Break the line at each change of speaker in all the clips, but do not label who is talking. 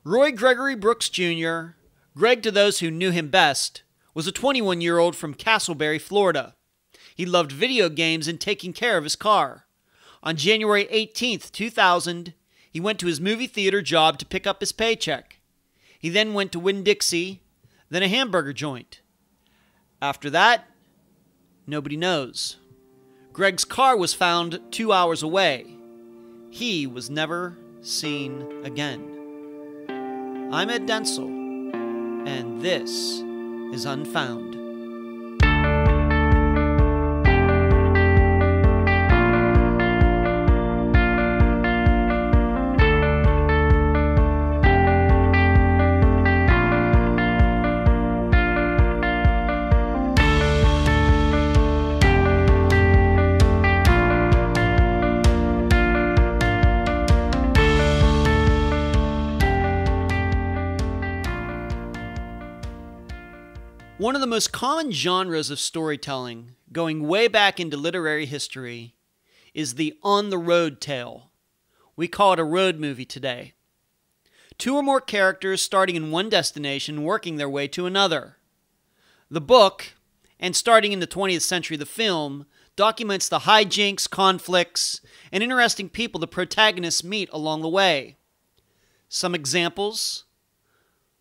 Roy Gregory Brooks Jr., Greg to those who knew him best, was a 21-year-old from Casselberry, Florida. He loved video games and taking care of his car. On January 18th, 2000, he went to his movie theater job to pick up his paycheck. He then went to Winn-Dixie, then a hamburger joint. After that, nobody knows. Greg's car was found 2 hours away. He was never seen again. I'm Ed Densel, and this is Unfound. One of the most common genres of storytelling, going way back into literary history, is the on-the-road tale. We call it a road movie today. Two or more characters starting in one destination, working their way to another. The book, and starting in the 20th century, the film, documents the hijinks, conflicts, and interesting people the protagonists meet along the way. Some examples: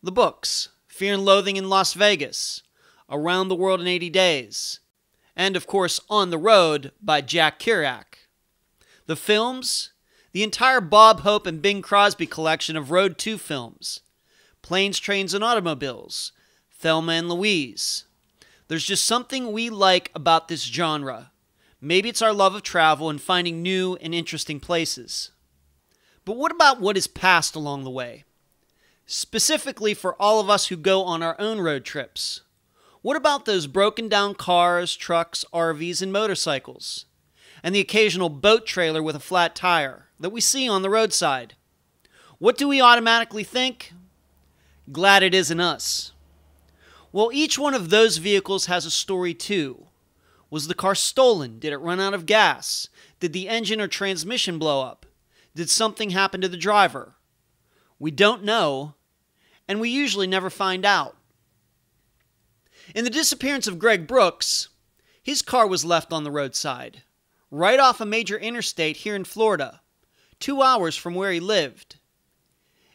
the books, Fear and Loathing in Las Vegas, Around the World in 80 Days, and of course On the Road by Jack Kerouac. The films, the entire Bob Hope and Bing Crosby collection of Road 2 films, Planes, Trains, and Automobiles, Thelma and Louise. There's just something we like about this genre. Maybe it's our love of travel and finding new and interesting places. But what about what is passed along the way? Specifically for all of us who go on our own road trips. What about those broken down cars, trucks, RVs, and motorcycles? And the occasional boat trailer with a flat tire that we see on the roadside? What do we automatically think? Glad it isn't us. Well, each one of those vehicles has a story too. Was the car stolen? Did it run out of gas? Did the engine or transmission blow up? Did something happen to the driver? We don't know, and we usually never find out. In the disappearance of Greg Brooks, his car was left on the roadside, right off a major interstate here in Florida, 2 hours from where he lived.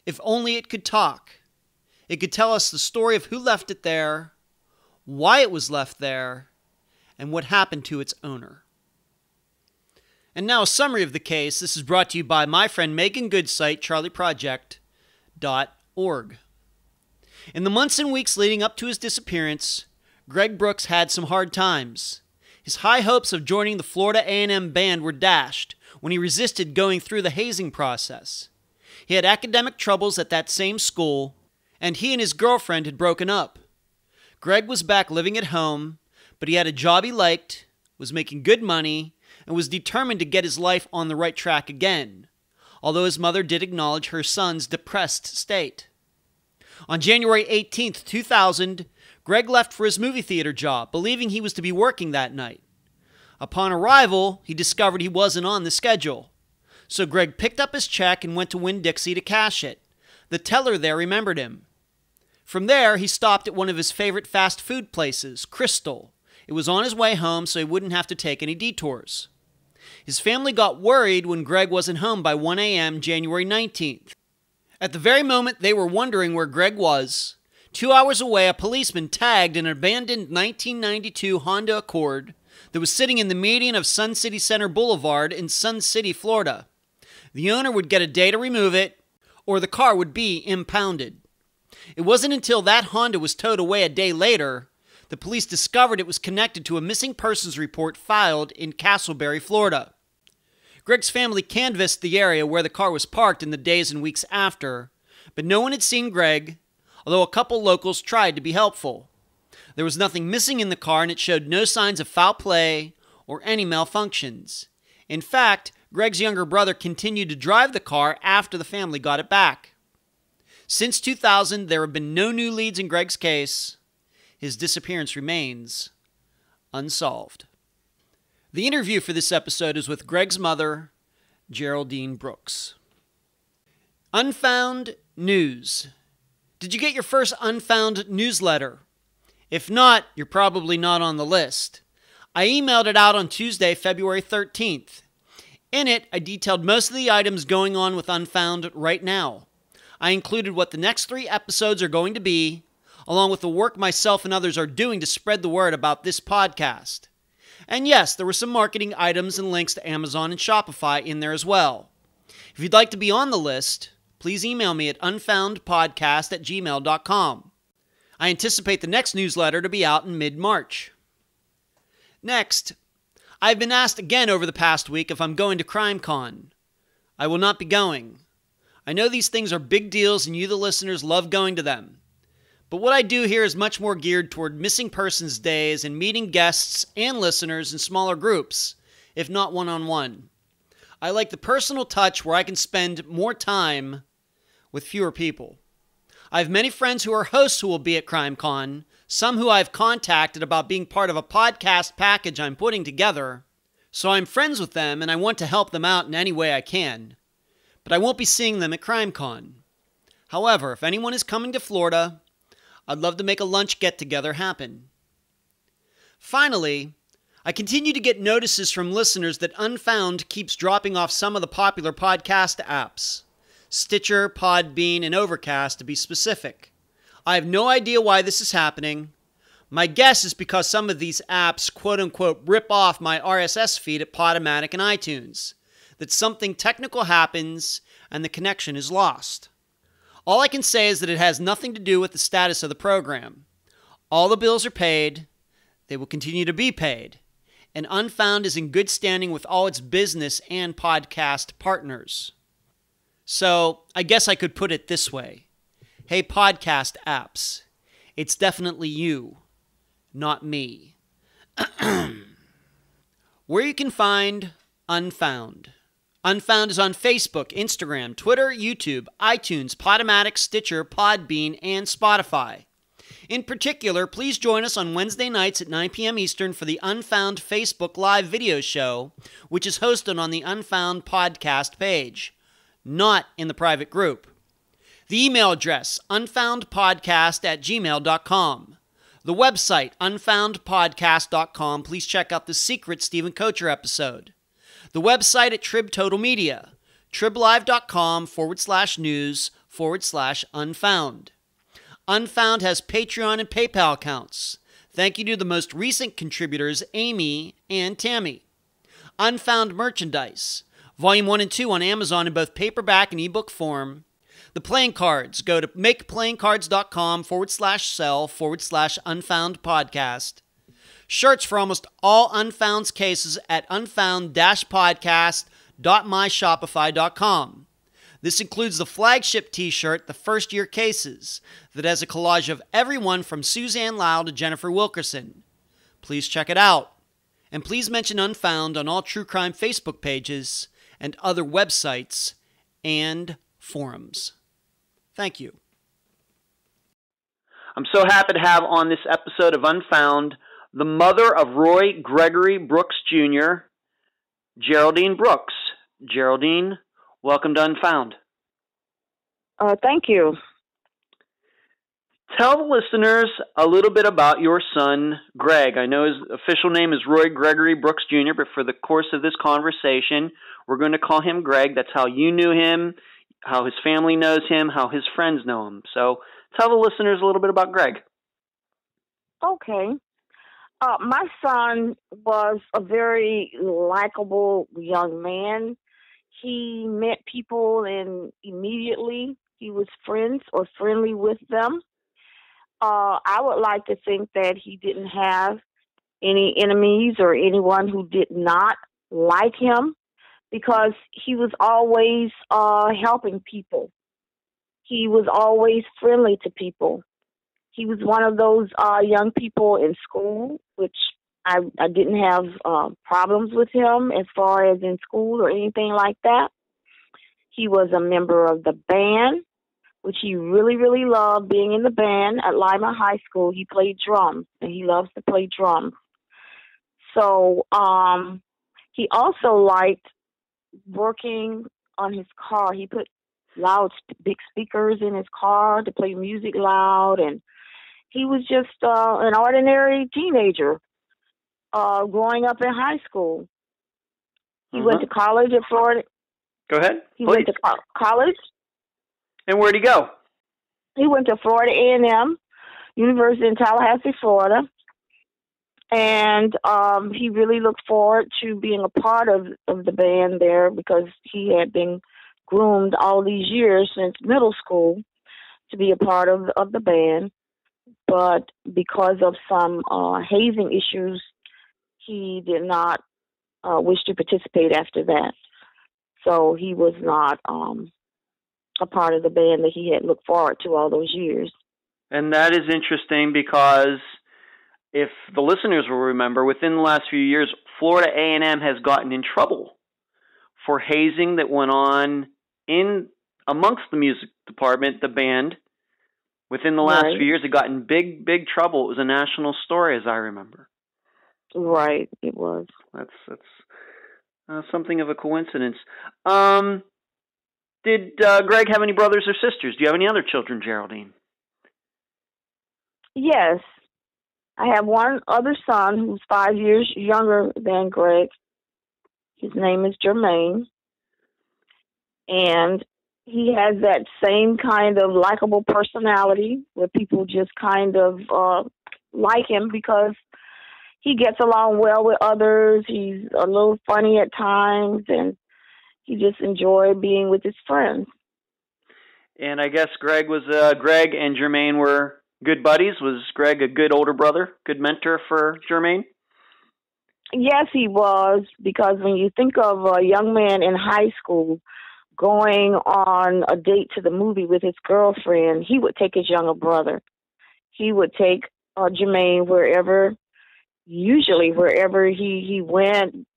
If only it could talk. It could tell us the story of who left it there, why it was left there, and what happened to its owner. And now a summary of the case. This is brought to you by my friend Megan Good's site, charlieproject.org. In the months and weeks leading up to his disappearance, Greg Brooks had some hard times. His high hopes of joining the Florida A&M band were dashed when he resisted going through the hazing process. He had academic troubles at that same school, and he and his girlfriend had broken up. Greg was back living at home, but he had a job he liked, was making good money, and was determined to get his life on the right track again, although his mother did acknowledge her son's depressed state. On January 18th, 2000, Greg left for his movie theater job, believing he was to be working that night. Upon arrival, he discovered he wasn't on the schedule. So Greg picked up his check and went to Winn-Dixie to cash it. The teller there remembered him. From there, he stopped at one of his favorite fast food places, Crystal. It was on his way home, so he wouldn't have to take any detours. His family got worried when Greg wasn't home by 1 a.m. January 19th. At the very moment they were wondering where Greg was, 2 hours away, a policeman tagged an abandoned 1992 Honda Accord that was sitting in the median of Sun City Center Boulevard in Sun City, Florida. The owner would get a day to remove it, or the car would be impounded. It wasn't until that Honda was towed away a day later the police discovered it was connected to a missing persons report filed in Casselberry, Florida. Greg's family canvassed the area where the car was parked in the days and weeks after, but no one had seen Greg, although a couple locals tried to be helpful. There was nothing missing in the car, and it showed no signs of foul play or any malfunctions. In fact, Greg's younger brother continued to drive the car after the family got it back. Since 2000, there have been no new leads in Greg's case. His disappearance remains unsolved. The interview for this episode is with Greg's mother, Geraldine Brooks. Unfound News. Did you get your first Unfound newsletter? If not, you're probably not on the list. I emailed it out on Tuesday, February 13th. In it, I detailed most of the items going on with Unfound right now. I included what the next 3 episodes are going to be, along with the work myself and others are doing to spread the word about this podcast. And yes, there were some marketing items and links to Amazon and Shopify in there as well. If you'd like to be on the list, please email me at unfoundpodcast@gmail.com. I anticipate the next newsletter to be out in mid-March. Next, I've been asked again over the past week if I'm going to CrimeCon. I will not be going. I know these things are big deals and you, the listeners, love going to them. But what I do here is much more geared toward missing persons days and meeting guests and listeners in smaller groups, if not one-on-one. I like the personal touch where I can spend more time with fewer people. I have many friends who are hosts who will be at CrimeCon, some who I've contacted about being part of a podcast package I'm putting together, so I'm friends with them and I want to help them out in any way I can. But I won't be seeing them at CrimeCon. However, if anyone is coming to Florida, I'd love to make a lunch get-together happen. Finally, I continue to get notices from listeners that Unfound keeps dropping off some of the popular podcast apps. Stitcher, Podbean, and Overcast to be specific. I have no idea why this is happening. My guess is because some of these apps quote-unquote rip off my RSS feed at Podomatic and iTunes. That something technical happens and the connection is lost. All I can say is that it has nothing to do with the status of the program. All the bills are paid. They will continue to be paid. And Unfound is in good standing with all its business and podcast partners. So, I guess I could put it this way. Hey, podcast apps, it's definitely you, not me. Where you can find Unfound. Unfound is on Facebook, Instagram, Twitter, YouTube, iTunes, Podomatic, Stitcher, Podbean, and Spotify. In particular, please join us on Wednesday nights at 9 p.m. Eastern for the Unfound Facebook Live video show, which is hosted on the Unfound podcast page, not in the private group. The email address, unfoundpodcast@gmail.com. The website, unfoundpodcast.com. Please check out the secret Stephen Kocher episode. The website at Trib Total Media, triblive.com/news/unfound. Unfound has Patreon and PayPal accounts. Thank you to the most recent contributors, Amy and Tammy. Unfound merchandise. Volume 1 and 2 on Amazon in both paperback and ebook form. The playing cards. Go to makeplayingcards.com/sell/unfound podcast. Shirts for almost all Unfound's cases at unfound-podcast.myshopify.com. This includes the flagship t-shirt, The First Year Cases, that has a collage of everyone from Suzanne Lau to Jennifer Wilkerson. Please check it out. And please mention Unfound on all true crime Facebook pages and other websites and forums. Thank you. I'm so happy to have on this episode of Unfound the mother of Roy Gregory Brooks Jr., Geraldine Brooks. Geraldine, welcome to Unfound.
Thank you.
Tell the listeners a little bit about your son, Greg. I know his official name is Roy Gregory Brooks Jr., but for the course of this conversation, we're going to call him Greg. That's how you knew him, how his family knows him, how his friends know him. So tell the listeners a little bit about Greg.
Okay. My son was a very likable young man. He met people and immediately he was friends or friendly with them. I would like to think that he didn't have any enemies or anyone who did not like him because he was always helping people. He was always friendly to people. He was one of those young people in school, which I didn't have problems with him as far as in school or anything like that. He was a member of the band, which he really, really loved being in the band at Lima High School. He played drums, and he loves to play drums. So he also liked working on his car. He put big speakers in his car to play music loud, and he was just an ordinary teenager growing up in high school. He went to college at Florida.
Go ahead.
He went to college.
And where'd he go?
He went to Florida A&M, University in Tallahassee, Florida. And he really looked forward to being a part of the band there because he had been groomed all these years since middle school to be a part of the band. But because of some hazing issues, he did not wish to participate after that. So he was not a part of the band that he had looked forward to all those years.
And that is interesting because if the listeners will remember, within the last few years, Florida A&M has gotten in trouble for hazing that went on in amongst the music department, the band. Within the last few years, it got in big trouble. It was a national story, as I remember.
Right, it was.
That's something of a coincidence. Did Greg have any brothers or sisters? Do you have any other children, Geraldine?
Yes. I have one other son who's 5 years younger than Greg. His name is Jermaine. And he has that same kind of likable personality where people just kind of like him because he gets along well with others. He's a little funny at times, and he just enjoyed being with his friends.
And I guess Greg and Jermaine were good buddies. Was Greg a good older brother, good mentor for Jermaine?
Yes, he was, because when you think of a young man in high school going on a date to the movie with his girlfriend, he would take his younger brother. He would take Jermaine wherever he went,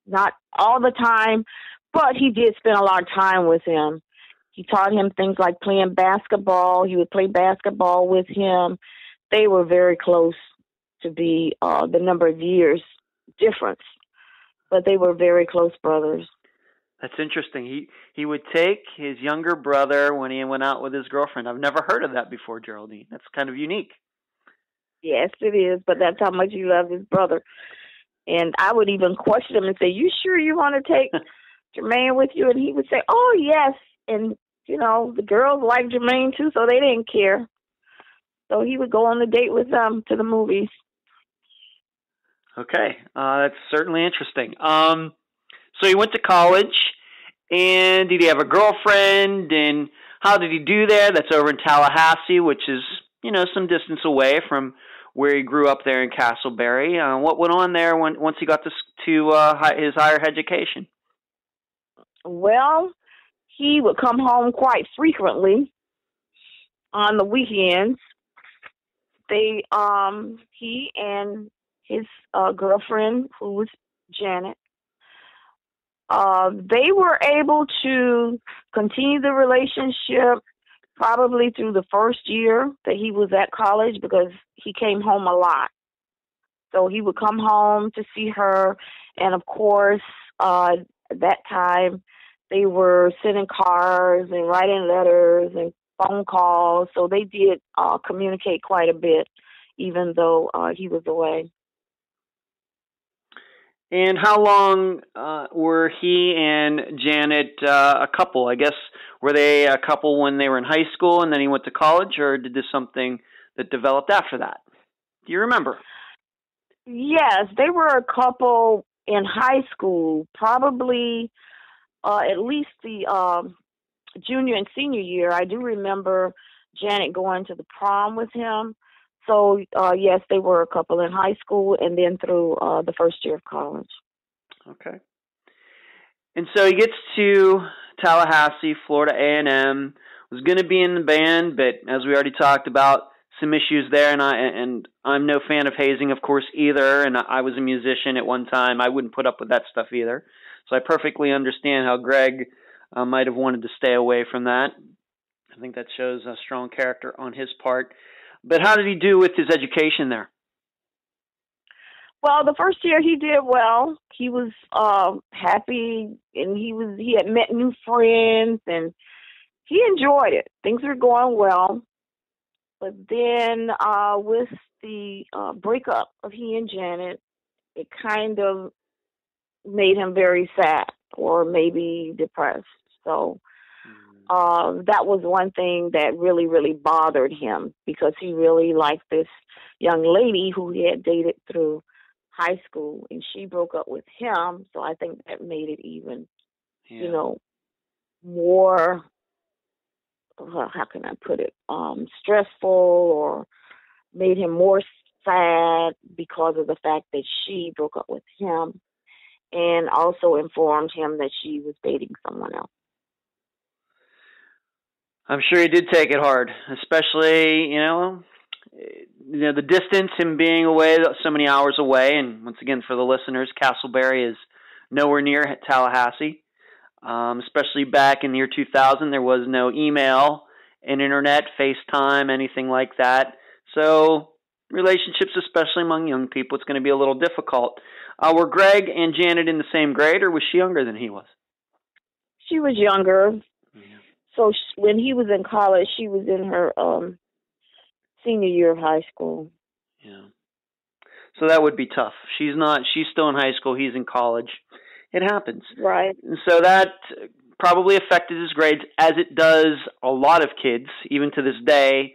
not all the time, but he did spend a lot of time with him. He taught him things like playing basketball. He would play basketball with him. They were very close to be the number of years difference, but they were very close brothers.
That's interesting. He would take his younger brother when he went out with his girlfriend. I've never heard of that before, Geraldine. That's kind of unique.
Yes, it is, but that's how much he loved his brother. And I would even question him and say, "You sure you want to take Jermaine with you?" And he would say, "Oh, yes." And, you know, the girls liked Jermaine too, so they didn't care. So he would go on the date with them to the movies.
Okay, that's certainly interesting. So he went to college, and did he have a girlfriend, and how did he do there? That's over in Tallahassee, which is, you know, some distance away from where he grew up there in Casselberry. What went on there once he got to his higher education?
Well, he would come home quite frequently on the weekends. He and his girlfriend, who was Janet, they were able to continue the relationship probably through the first year that he was at college because he came home a lot. So he would come home to see her, and of course, at that time, they were sending cards and writing letters and phone calls, so they did communicate quite a bit, even though he was away.
And how long were he and Janet a couple? I guess, were they a couple when they were in high school and then he went to college, or did this something that developed after that? Do you remember?
Yes, they were a couple in high school, probably at least the junior and senior year. I do remember Janet going to the prom with him. So, yes, they were a couple in high school and then through the first year of college.
Okay. And so he gets to Tallahassee, Florida A&M, was going to be in the band, but as we already talked about, some issues there, and I'm no fan of hazing, of course, either, and I was a musician at one time. I wouldn't put up with that stuff either. So I perfectly understand how Greg might have wanted to stay away from that. I think that shows a strong character on his part. But how did he do with his education there?
Well, the first year he did well. He was happy, and he had met new friends, and he enjoyed it. Things were going well. But then with the breakup of he and Janet, it kind of made him very sad or maybe depressed. So that was one thing that really, really bothered him because he really liked this young lady who he had dated through high school, and she broke up with him. So I think that made it even, more, how can I put it, stressful, or made him more sad because of the fact that she broke up with him, and also informed him that she was dating someone else.
I'm sure he did take it hard, especially, the distance, him being away, so many hours away. And once again, for the listeners, Casselberry is nowhere near Tallahassee. Especially back in the year 2000, there was no email and internet, FaceTime, anything like that. So relationships, especially among young people, it's going to be a little difficult. Were Greg and Janet in the same grade, or was she younger than he was?
She was younger. Yeah. So when he was in college, she was in her senior year of high school.
Yeah. So that would be tough. She's still in high school, he's in college. It happens.
Right.
And so that probably affected his grades, as it does a lot of kids. Even to this day,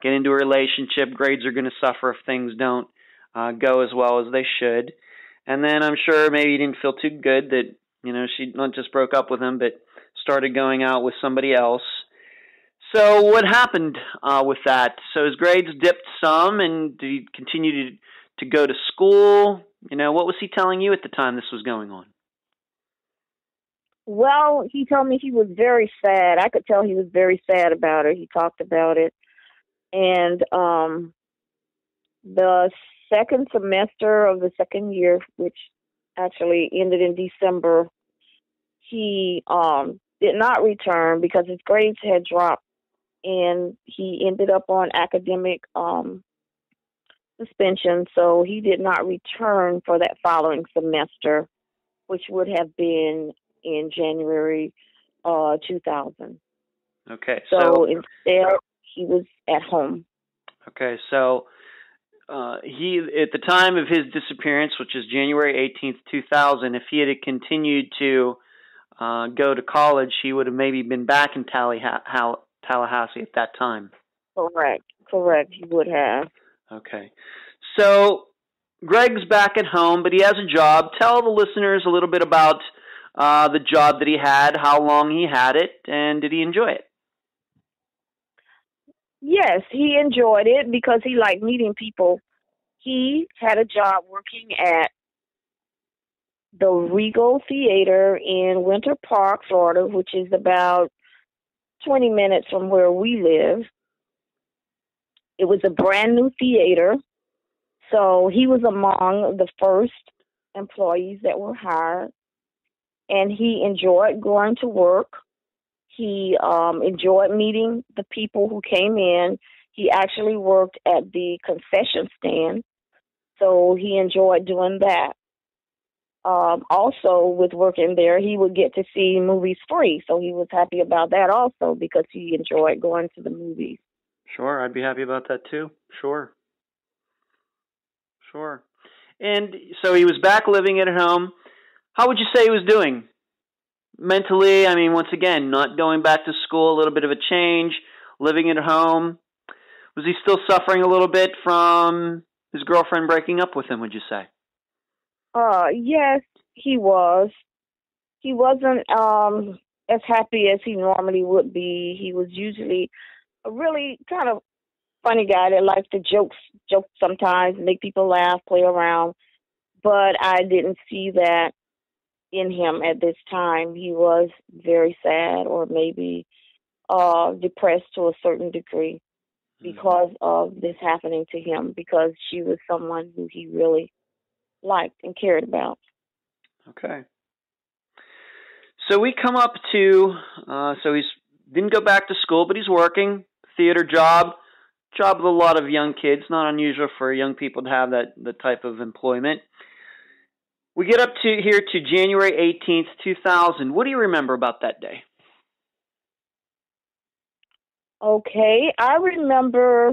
get into a relationship, grades are going to suffer if things don't go as well as they should. And then I'm sure maybe he didn't feel too good that, she not just broke up with him, but started going out with somebody else. So what happened with that? So his grades dipped some, and did he continue to go to school? What was he telling you at the time this was going on?
Well, he told me he was very sad. I could tell he was very sad about it. He talked about it. And the second semester of the second year, which actually ended in December, he did not return because his grades had dropped, and he ended up on academic suspension. So he did not return for that following semester, which would have been in January 2000.
Okay.
So instead, he was at home.
Okay. So he, at the time of his disappearance, which is January 18th, 2000, if he had continued to go to college, he would have maybe been back in Tallahassee at that time.
Correct. He would have.
Okay. So Greg's back at home, but he has a job. Tell the listeners a little bit about the job that he had, how long he had it, and did he enjoy it?
Yes, he enjoyed it because he liked meeting people. He had a job working at the Regal Theater in Winter Park, Florida, which is about 20 minutes from where we live. It was a brand new theater, so he was among the first employees that were hired, and he enjoyed going to work. He enjoyed meeting the people who came in. He actually worked at the concession stand, so he enjoyed doing that. Also, with working there, he would get to see movies free, so he was happy about that also because he enjoyed going to the movies.
Sure, I'd be happy about that too. Sure. And so he was back living at home. How would you say he was doing? Mentally, I mean, once again, not going back to school, a little bit of a change, living at home. Was he still suffering a little bit from his girlfriend breaking up with him, would you say?
Yes, he was. He wasn't as happy as he normally would be. He was usually a really kind of funny guy that likes to joke sometimes, make people laugh, play around. But I didn't see that in him at this time. He was very sad, or maybe depressed to a certain degree because of this happening to him, because she was someone who he really liked and cared about.
Okay. So we come up to, so he's didn't go back to school, but he's working, theater job with a lot of young kids, not unusual for young people to have the type of employment. We get up to January 18th, 2000. What do you remember about that day?
Okay, I remember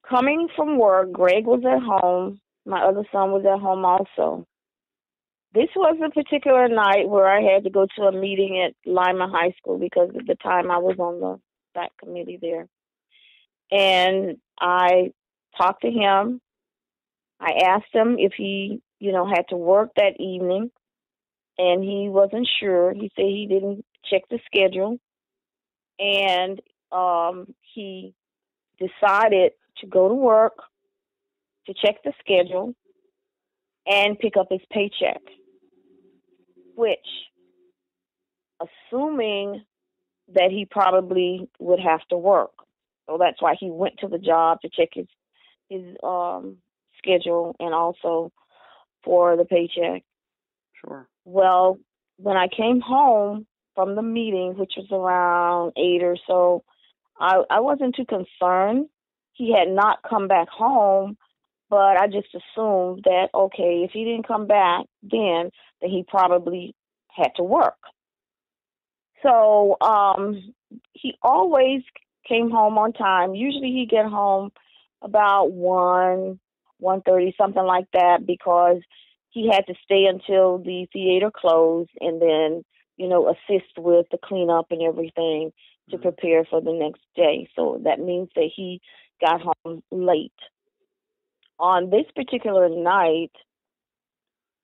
coming from work. Greg was at home. My other son was at home also. This was a particular night where I had to go to a meeting at Lima High School because at the time I was on the SAC committee there. And I talked to him. I asked him if he, had to work that evening, and he wasn't sure. He said he didn't check the schedule, and he decided to go to work to check the schedule and pick up his paycheck, which, assuming that he probably would have to work. So that's why he went to the job to check his schedule and also for the paycheck.
Sure.
Well, when I came home from the meeting, which was around 8 or so, I wasn't too concerned. He had not come back home, but I just assumed that, okay, if he didn't come back then he probably had to work. So he always came home on time. Usually he'd get home about 1:30, something like that, because he had to stay until the theater closed and then, assist with the cleanup and everything to prepare for the next day. So that means that he got home late. On this particular night,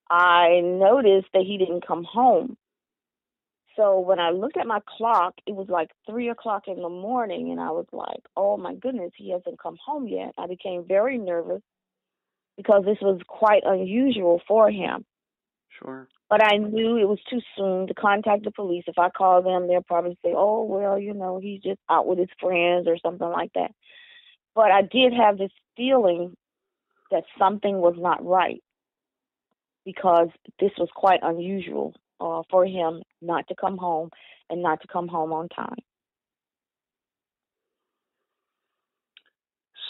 I noticed that he didn't come home. So when I looked at my clock, it was like 3 o'clock in the morning, and I was like, oh my goodness, he hasn't come home yet. I became very nervous because this was quite unusual for him.
Sure.
But I knew it was too soon to contact the police. If I call them, they'll probably say, oh, well, he's just out with his friends or something like that. But I did have this feeling that something was not right because this was quite unusual for him not to come home and not to come home on time.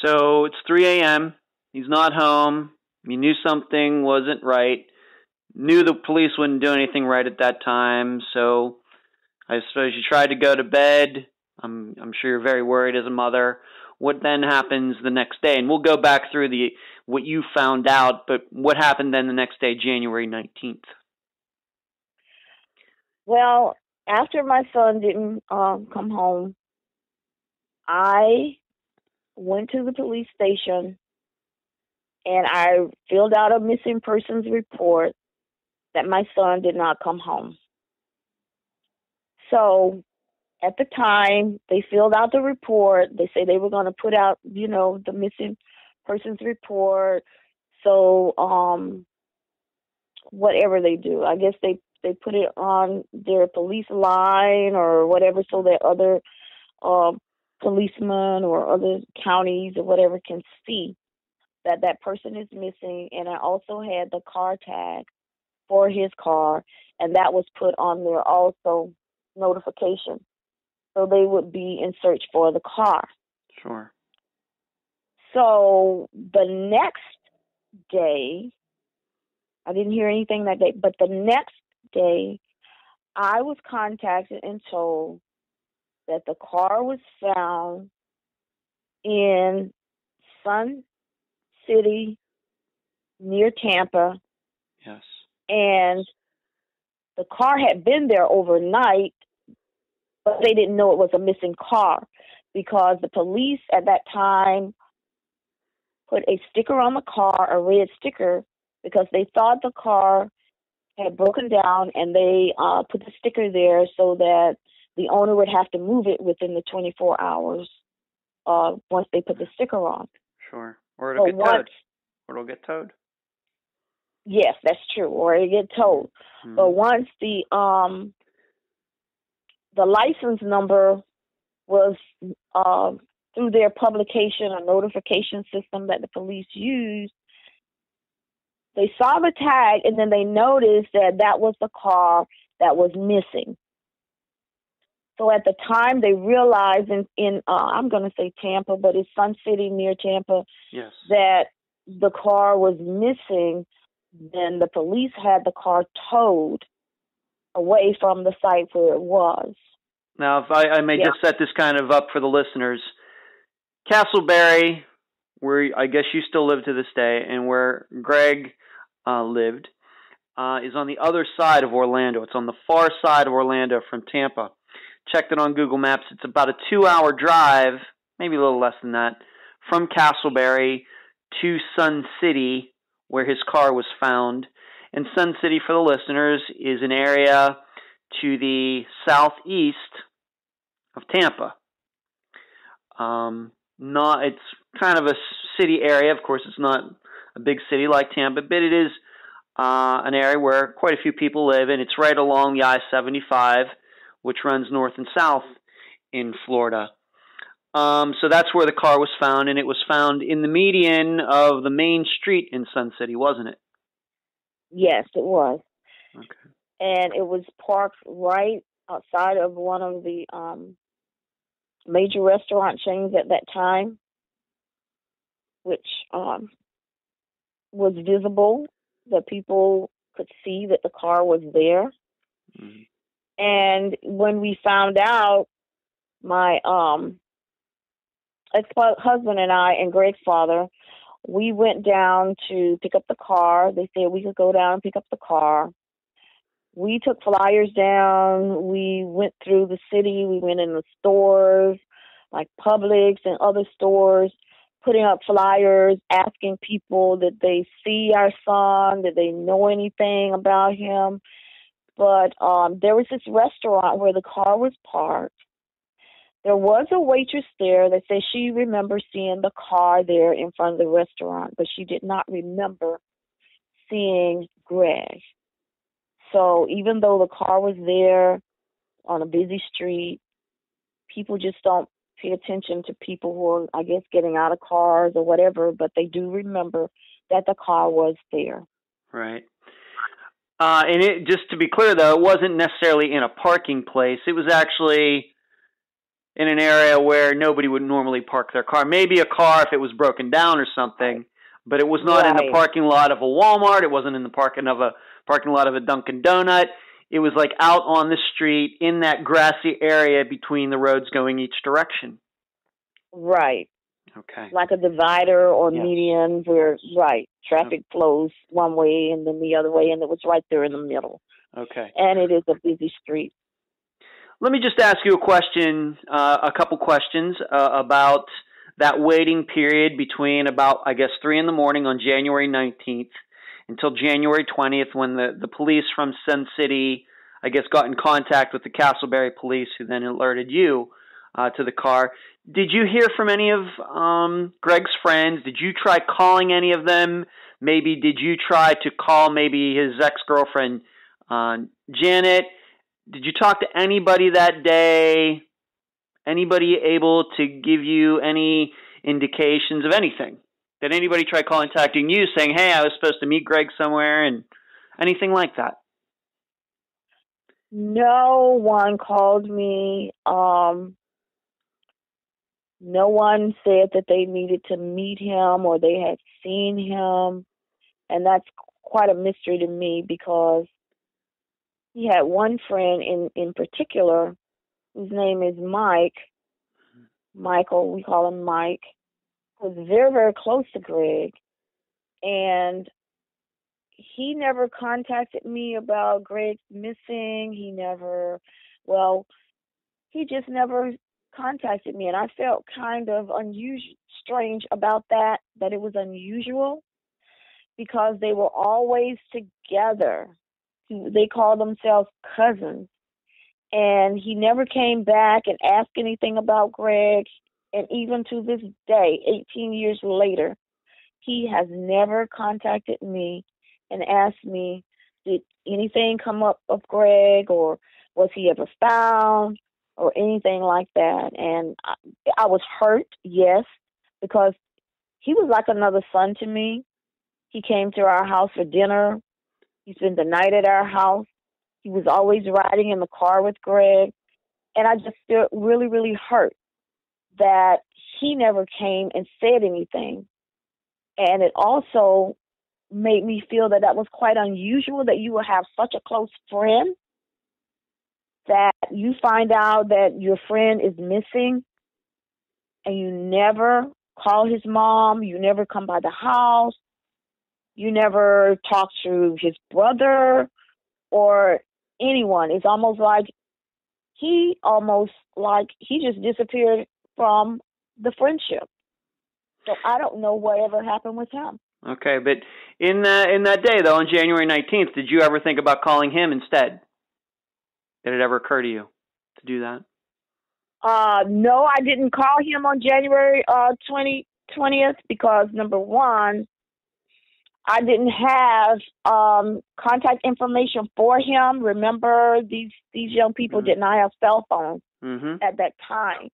So it's 3 a.m. He's not home. You knew something wasn't right. Knew the police wouldn't do anything right at that time. So I suppose you tried to go to bed. I'm sure you're very worried as a mother. What then happens the next day? And we'll go back through what you found out, but what happened then the next day, January 19th?
Well, after my son didn't come home, I went to the police station and I filled out a missing persons report that my son did not come home. So at the time, they filled out the report. They say they were going to put out, the missing persons report. So whatever they do, I guess they put it on their police line or whatever so that other policemen or other counties or whatever can see that person is missing. And I also had the car tag for his car, and that was put on there also, notification. So they would be in search for the car.
Sure.
So the next day, I didn't hear anything that day, but the next day, I was contacted and told that the car was found in Sun City near Tampa.
Yes.
And the car had been there overnight, but they didn't know it was a missing car because the police at that time put a sticker on the car, a red sticker, because they thought the car had broken down, and they put the sticker there so that the owner would have to move it within the 24 hours once they put the sticker on.
Sure. Or it'll get towed. Or it'll get towed.
Yes, that's true. Or it'll get towed. Mm-hmm. But once the license number was through their publication or notification system that the police used, they saw the tag, and then they noticed that was the car that was missing. So at the time, they realized in I'm going to say Tampa, but it's Sun City near Tampa,
yes,
that the car was missing. Then the police had the car towed away from the site where it was.
Now, if I may just set this kind of up for the listeners, Casselberry, where I guess you still live to this day, and where Greg lived, is on the other side of Orlando. It's on the far side of Orlando from Tampa. Checked it on Google Maps. It's about a 2-hour drive, maybe a little less than that, from Casselberry to Sun City, where his car was found. And Sun City, for the listeners, is an area to the southeast of Tampa. It's kind of a city area. Of course, it's not a big city like Tampa, but it is an area where quite a few people live, and it's right along the I-75, which runs north and south in Florida. So that's where the car was found, and it was found in the median of the main street in Sun City, wasn't it?
Yes, it was.
Okay.
And it was parked right outside of one of the major restaurant chains at that time, which was visible, that people could see that the car was there. Mm-hmm. And when we found out, my ex-husband and I and Greg's father, we went down to pick up the car. They said we could go down and pick up the car. We took flyers down. We went through the city. We went in the stores, like Publix and other stores, putting up flyers, asking people that they see our son, that they know anything about him. But there was this restaurant where the car was parked. There was a waitress there that said she remembers seeing the car there in front of the restaurant, but she did not remember seeing Greg. So even though the car was there on a busy street, people just don't pay attention to people who are, I guess, getting out of cars or whatever, but they do remember that the car was there.
Right. And it, just to be clear, though, it wasn't necessarily in a parking place. It was actually in an area where nobody would normally park their car. Maybe a car if it was broken down or something, but it was not in the parking lot of a Walmart. It wasn't in the parking lot of a Dunkin' Donut. It was like out on the street in that grassy area between the roads going each direction.
Right.
Okay.
Like a divider or median where, traffic flows one way and then the other way, and it was right there in the middle.
Okay.
And it is a busy street.
Let me just ask you a question, a couple questions about that waiting period between about, I guess, 3 in the morning on January 19th until January 20th when the police from Sun City, I guess, got in contact with the Casselberry police, who then alerted you to the car. Did you hear from any of Greg's friends? Did you try calling any of them? Maybe did you try to call maybe his ex-girlfriend, Janet? Did you talk to anybody that day? Anybody able to give you any indications of anything? Did anybody try contacting you saying, hey, I was supposed to meet Greg somewhere, and anything like that?
No one called me. No one said that they needed to meet him or they had seen him. And that's quite a mystery to me because he had one friend in particular whose name is Mike. Michael, we call him Mike, was very, very close to Greg. And he never contacted me about Greg missing. He just never contacted me. And I felt kind of strange about that it was unusual because they were always together. They called themselves cousins. And he never came back and asked anything about Greg. And even to this day, 18 years later, he has never contacted me and asked me, did anything come up of Greg, or was he ever found, or anything like that. And I was hurt, yes, because he was like another son to me. He came to our house for dinner. He spent the night at our house. He was always riding in the car with Greg. And I just felt really, really hurt that he never came and said anything. And it also made me feel that was quite unusual that you would have such a close friend that you find out that your friend is missing and you never call his mom, you never come by the house, you never talk to his brother or anyone. It's almost like he just disappeared from the friendship. So I don't know whatever happened with him.
Okay, but in that day, though, on January 19th, did you ever think about calling him instead? Did it ever occur to you to do that?
No, I didn't call him on January 20th because, number one, I didn't have contact information for him. Remember, these young people did not have cell phones at that time.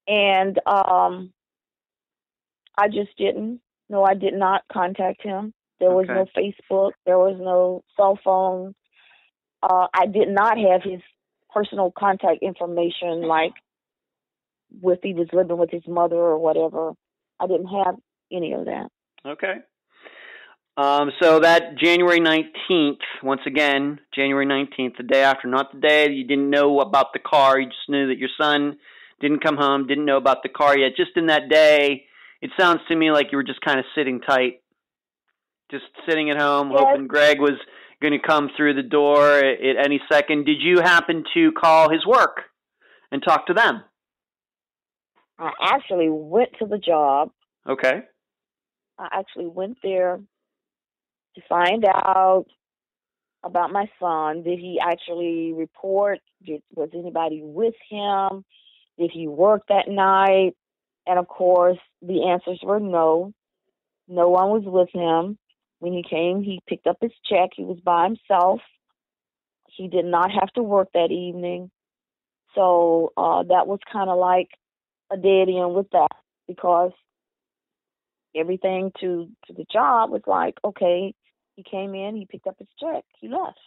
And I just didn't. No, I did not contact him. There was no Facebook. There was no cell phone. I did not have his personal contact information, like if he was living with his mother or whatever. I didn't have any of that.
Okay. So that January 19th, once again, January 19th, the day after, not the day you didn't know about the car. You just knew that your son didn't come home, didn't know about the car yet. Just in that day, it sounds to me like you were just kind of sitting tight, just sitting at home, hoping Greg was going to come through the door at any second. Did you happen to call his work and talk to them?
I actually went to the job.
Okay.
I actually went there to find out about my son. Did he actually report? Was anybody with him? Did he work that night? And, of course, the answers were no. No one was with him. When he came, he picked up his check. He was by himself. He did not have to work that evening. So that was kind of like a dead end with that, because everything to the job was like, okay, he came in, he picked up his check, he left.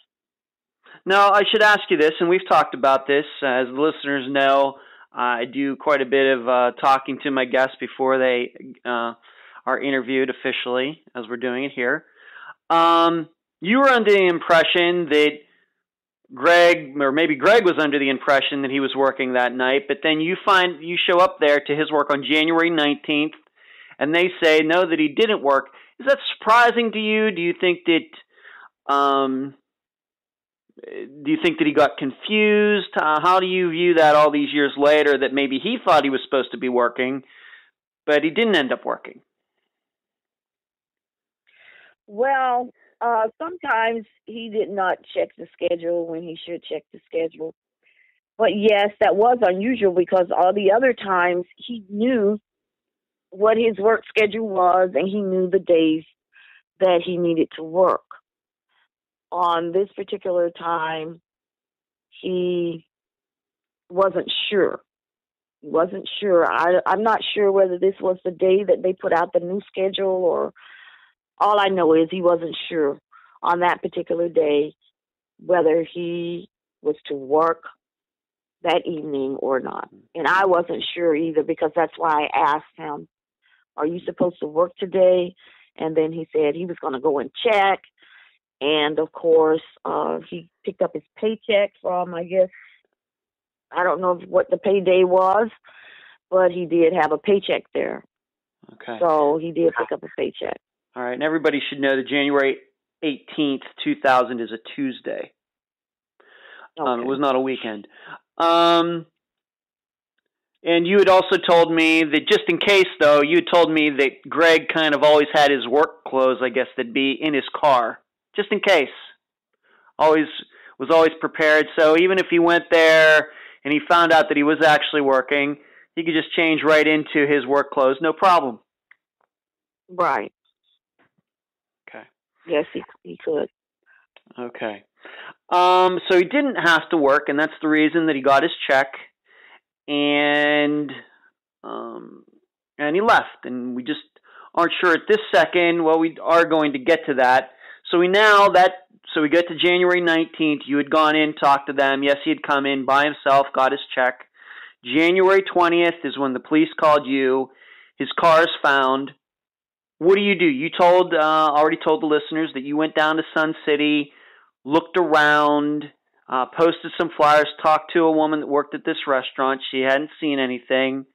Now, I should ask you this, and we've talked about this. As the listeners know, I do quite a bit of talking to my guests before they are interviewed officially, as we're doing it here. You were under the impression that Greg was under the impression that he was working that night, but then you show up there to his work on January 19th, and they say no, that he didn't work. Is that surprising to you? Do you think that he got confused? How do you view that all these years later, that maybe he thought he was supposed to be working, but he didn't end up working?
Well, sometimes he did not check the schedule when he should check the schedule. But yes, that was unusual, because all the other times he knew what his work schedule was, and he knew the days that he needed to work. On this particular time, he wasn't sure. He wasn't sure. I'm not sure whether this was the day that they put out the new schedule, or all I know is he wasn't sure on that particular day whether he was to work that evening or not. And I wasn't sure either, because that's why I asked him, are you supposed to work today? And then he said he was going to go and check. And, of course, he picked up his paycheck from, I don't know what the payday was, but he did have a paycheck there.
Okay.
So he did pick up a paycheck.
All right. And everybody should know that January 18th, 2000 is a Tuesday.
Okay.
It was not a weekend. And you had also told me that, just in case, though, you had told me that Greg kind of always had his work clothes, I guess, that'd be in his car, just in case. Was always prepared. So even if he went there and he found out that he was actually working, he could just change right into his work clothes, no problem.
Right.
Okay.
Yes, he could.
Okay. So he didn't have to work, and that's the reason that he got his check, and he left. And we just aren't sure at this second. Well, we are going to get to that. So we get to January 19th. You had gone in, talked to them. Yes, he had come in by himself, got his check. January 20th is when the police called you. His car is found. What do? You already told the listeners that you went down to Sun City, looked around. posted some flyers, talked to a woman that worked at this restaurant. She hadn't seen anything.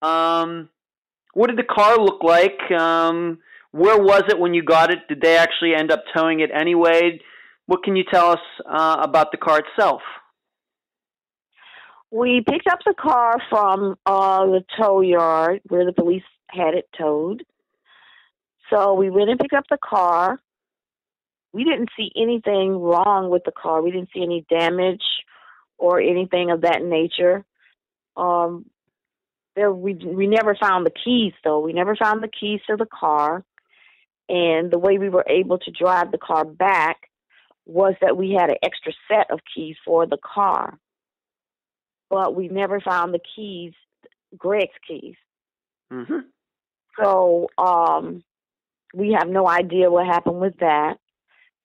What did the car look like? Where was it when you got it? Did they actually end up towing it anyway? What can you tell us about the car itself?
We picked up the car from the tow yard where the police had it towed. So we went and picked up the car. We didn't see anything wrong with the car. We didn't see any damage or anything of that nature. We never found the keys, though. We never found the keys to the car. And the way we were able to drive the car back was that we had an extra set of keys for the car. But we never found the keys, Greg's keys.
Mm-hmm.
So we have no idea what happened with that.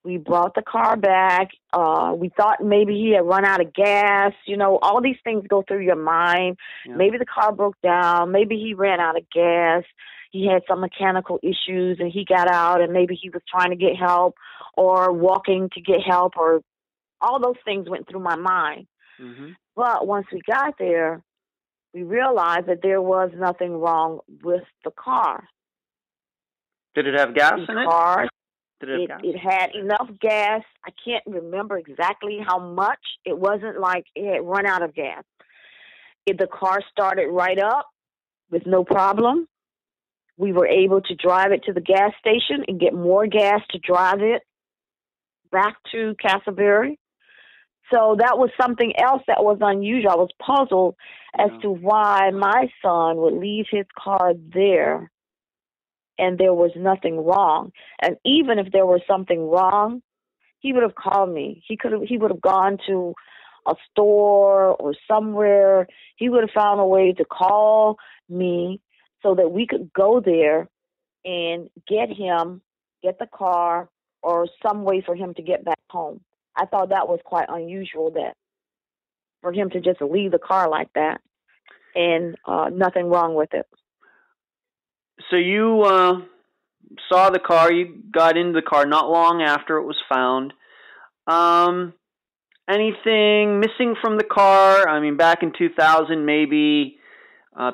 We brought the car back. We thought maybe he had run out of gas. You know, all these things go through your mind. Yeah. Maybe the car broke down. Maybe he ran out of gas. He had some mechanical issues and he got out and maybe he was trying to get help or walking to get help, or all those things went through my mind.
Mm-hmm.
But once we got there, we realized that there was nothing wrong with the car.
Did it have gas in it?
It had enough gas. I can't remember exactly how much. It wasn't like it had run out of gas. The car started right up with no problem. We were able to drive it to the gas station and get more gas to drive it back to Casselberry. So that was something else that was unusual. I was puzzled as to why my son would leave his car there and there was nothing wrong. And even if there was something wrong, he would have called me. He would have gone to a store or somewhere. He would have found a way to call me so that we could go there and get the car, or some way for him to get back home. I thought that was quite unusual, that for him to just leave the car like that and nothing wrong with it.
So you saw the car, you got into the car not long after it was found. Anything missing from the car? I mean, back in 2000, maybe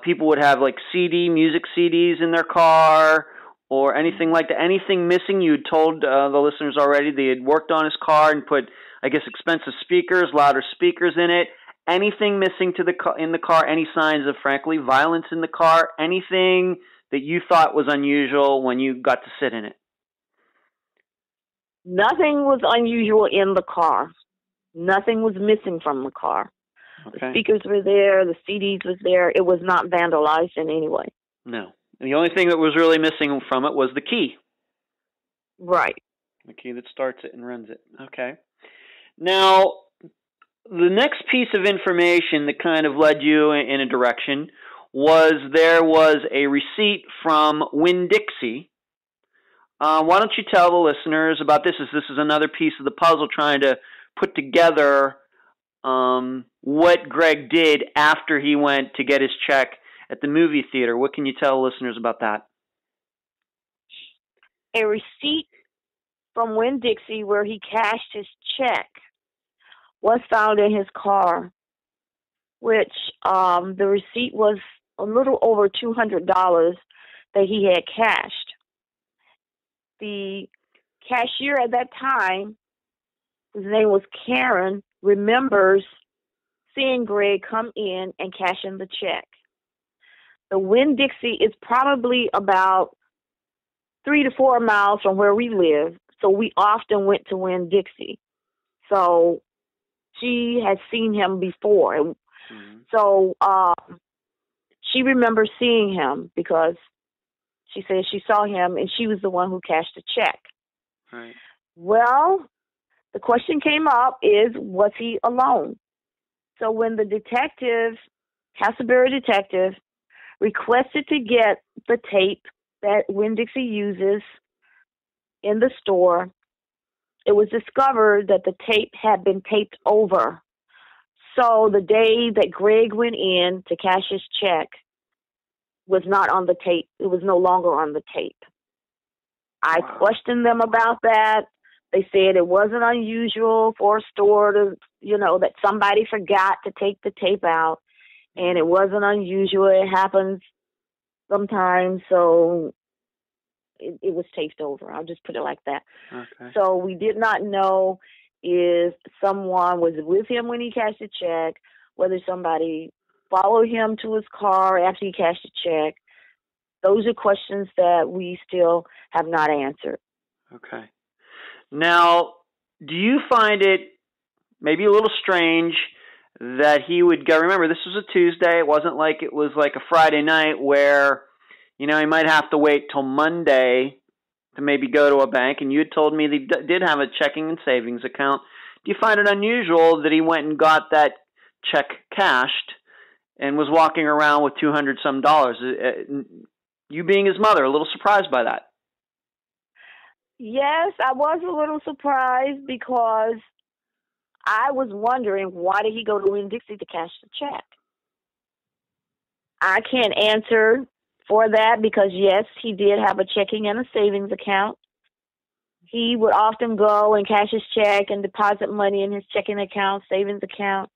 people would have like music CDs in their car or anything like that. Anything missing? You had told the listeners already they had worked on his car and put, I guess, expensive speakers, louder speakers in it. Anything missing in the car? Any signs of, frankly, violence in the car? Anything that you thought was unusual when you got to sit in it?
Nothing was unusual in the car. Nothing was missing from the car.
Okay.
The speakers were there. The CDs was there. It was not vandalized in any way.
No. And the only thing that was really missing from it was the key.
Right.
The key that starts it and runs it. Okay. Now, the next piece of information that kind of led you in a direction was there was a receipt from Winn-Dixie. Why don't you tell the listeners about this? This is another piece of the puzzle trying to put together what Greg did after he went to get his check at the movie theater. What can you tell listeners about that?
A receipt from Winn-Dixie where he cashed his check was found in his car, which the receipt was a little over $200 that he had cashed. The cashier at that time, his name was Karen, remembers seeing Greg come in and cash in the check. The Winn-Dixie is probably about 3 to 4 miles from where we live, so we often went to Winn-Dixie. So she had seen him before. Mm-hmm. So she remembers seeing him because she said she saw him and she was the one who cashed the check.
Right.
Well, the question came up was he alone? So when the Casselberry detective, requested to get the tape that Winn-Dixie uses in the store, it was discovered that the tape had been taped over. So the day that Greg went in to cash his check was not on the tape. It was no longer on the tape. I questioned them about that. They said it wasn't unusual for a store to, that somebody forgot to take the tape out, and it wasn't unusual. It happens sometimes, so it was taped over. I'll just put it like that.
Okay.
So we did not know if someone was with him when he cashed the check, whether somebody followed him to his car after he cashed the check. Those are questions that we still have not answered.
Okay. Now, do you find it maybe a little strange that he would go? Remember, this was a Tuesday. It wasn't like it was like a Friday night where, he might have to wait till Monday to maybe go to a bank. And you had told me that he did have a checking and savings account. Do you find it unusual that he went and got that check cashed and was walking around with $200 some? You being his mother, a little surprised by that?
Yes, I was a little surprised because I was wondering, why did he go to Winn-Dixie to cash the check? I can't answer for that because, yes, he did have a checking and a savings account. He would often go and cash his check and deposit money in his checking account, savings account.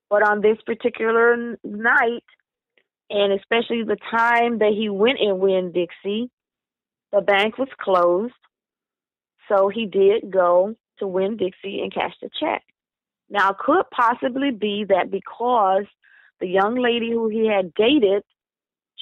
But on this particular night, and especially the time that he went in Winn-Dixie, the bank was closed. So he did go to Winn-Dixie and cash the check. Now, it could possibly be that because the young lady who he had dated,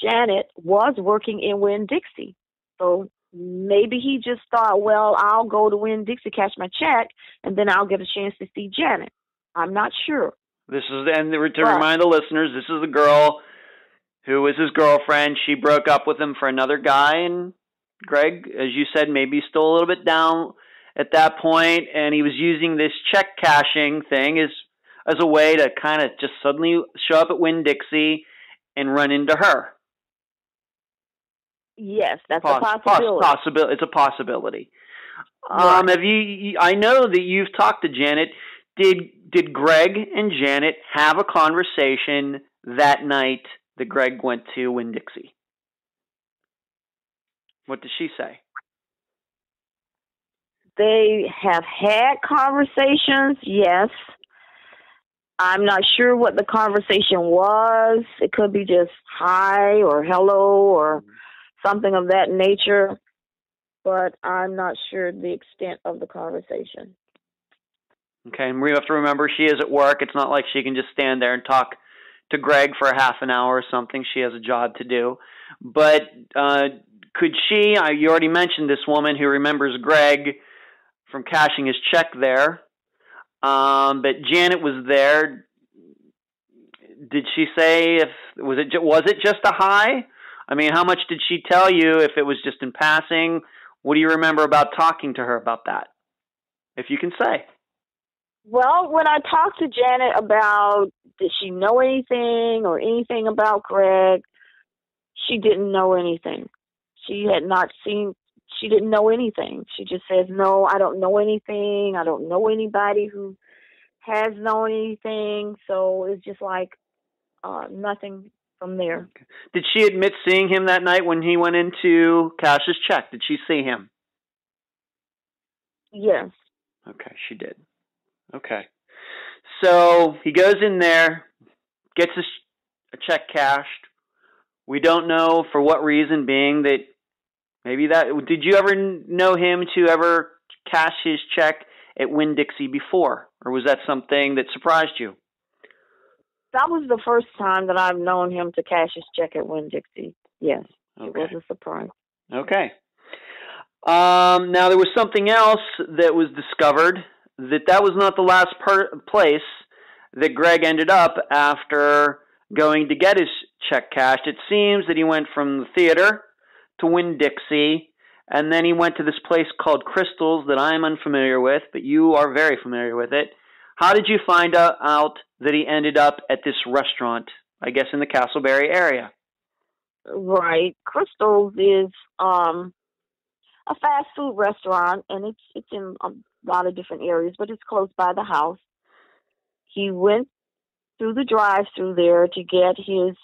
Janet, was working in Winn-Dixie. So maybe he just thought, well, I'll go to Winn-Dixie, cash my check, and then I'll get a chance to see Janet. I'm not sure.
Remind the listeners, this is the girl who was his girlfriend. She broke up with him for another guy, and Greg, as you said, maybe still a little bit down at that point, and he was using this check cashing thing as a way to kind of just suddenly show up at Winn-Dixie and run into her.
Yes, that's a possibility.
It's a possibility.
Right.
I know that you've talked to Janet. Did Greg and Janet have a conversation that night that Greg went to Winn-Dixie? What did she say?
They have had conversations, yes. I'm not sure what the conversation was. It could be just hi or hello or something of that nature, but I'm not sure the extent of the conversation.
Okay, and we have to remember she is at work. It's not like she can just stand there and talk to Greg for a half an hour or something. She has a job to do. But could she, you already mentioned this woman who remembers Greg from cashing his check there, but Janet was there. Did she say was it just a hi? I mean, how much did she tell you if it was just in passing? What do you remember about talking to her about that, if you can say?
Well, when I talked to Janet about did she know anything or anything about Greg, she didn't know anything. She didn't know anything. She just says, no, I don't know anything. I don't know anybody who has known anything. So it's just like nothing from there.
Okay. Did she admit seeing him that night when he went into cash his check? Did she see him?
Yes.
Okay, she did. Okay. So he goes in there, gets a check cashed. We don't know for what reason, being that maybe that... Did you ever know him to ever cash his check at Winn-Dixie before? Or was that something that surprised you?
That was the first time that I've known him to cash his check at Winn-Dixie. Yes.
Okay.
It was a surprise.
Okay. Now, there was something else that was discovered, that was not the last place that Greg ended up after going to get his check cashed. It seems that he went from the theater to Winn-Dixie, and then he went to this place called Crystal's that I'm unfamiliar with, but you are very familiar with it. How did you find out that he ended up at this restaurant, I guess in the Casselberry area?
Right. Crystal's is a fast food restaurant, and it's in a lot of different areas, but it's close by the house. He went through the drive-through there to get his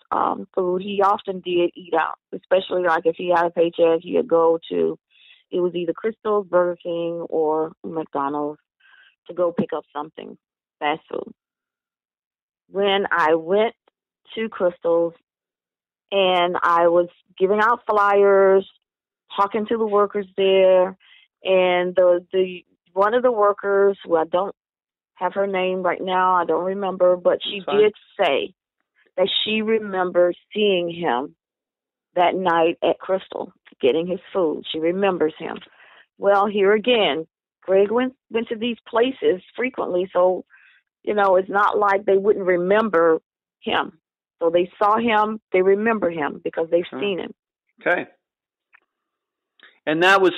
food. He often did eat out, especially like if he had a paycheck, he would go to It was either Crystal's, Burger King, or McDonald's to go pick up something, fast food. When I went to Crystal's and I was giving out flyers, talking to the workers there, and the one of the workers, who I don't have her name right now, I don't remember, but she did say that she remembers seeing him that night at Crystal, getting his food. She remembers him. Well, here again, Greg went to these places frequently, so, it's not like they wouldn't remember him. So they saw him, they remember him because they've seen him.
Okay. And that was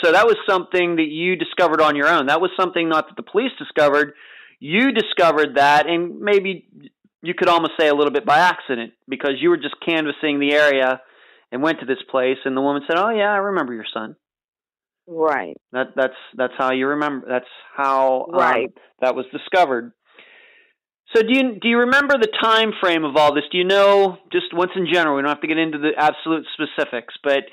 something that you discovered on your own. That was something not that the police discovered. You discovered that, and maybe you could almost say a little bit by accident, because you were just canvassing the area and went to this place, and the woman said, "Oh yeah, I remember your son."
Right.
That's how you remember. That's how that was discovered. So do you remember the time frame of all this? Do you know, just once in general? We don't have to get into the absolute specifics, but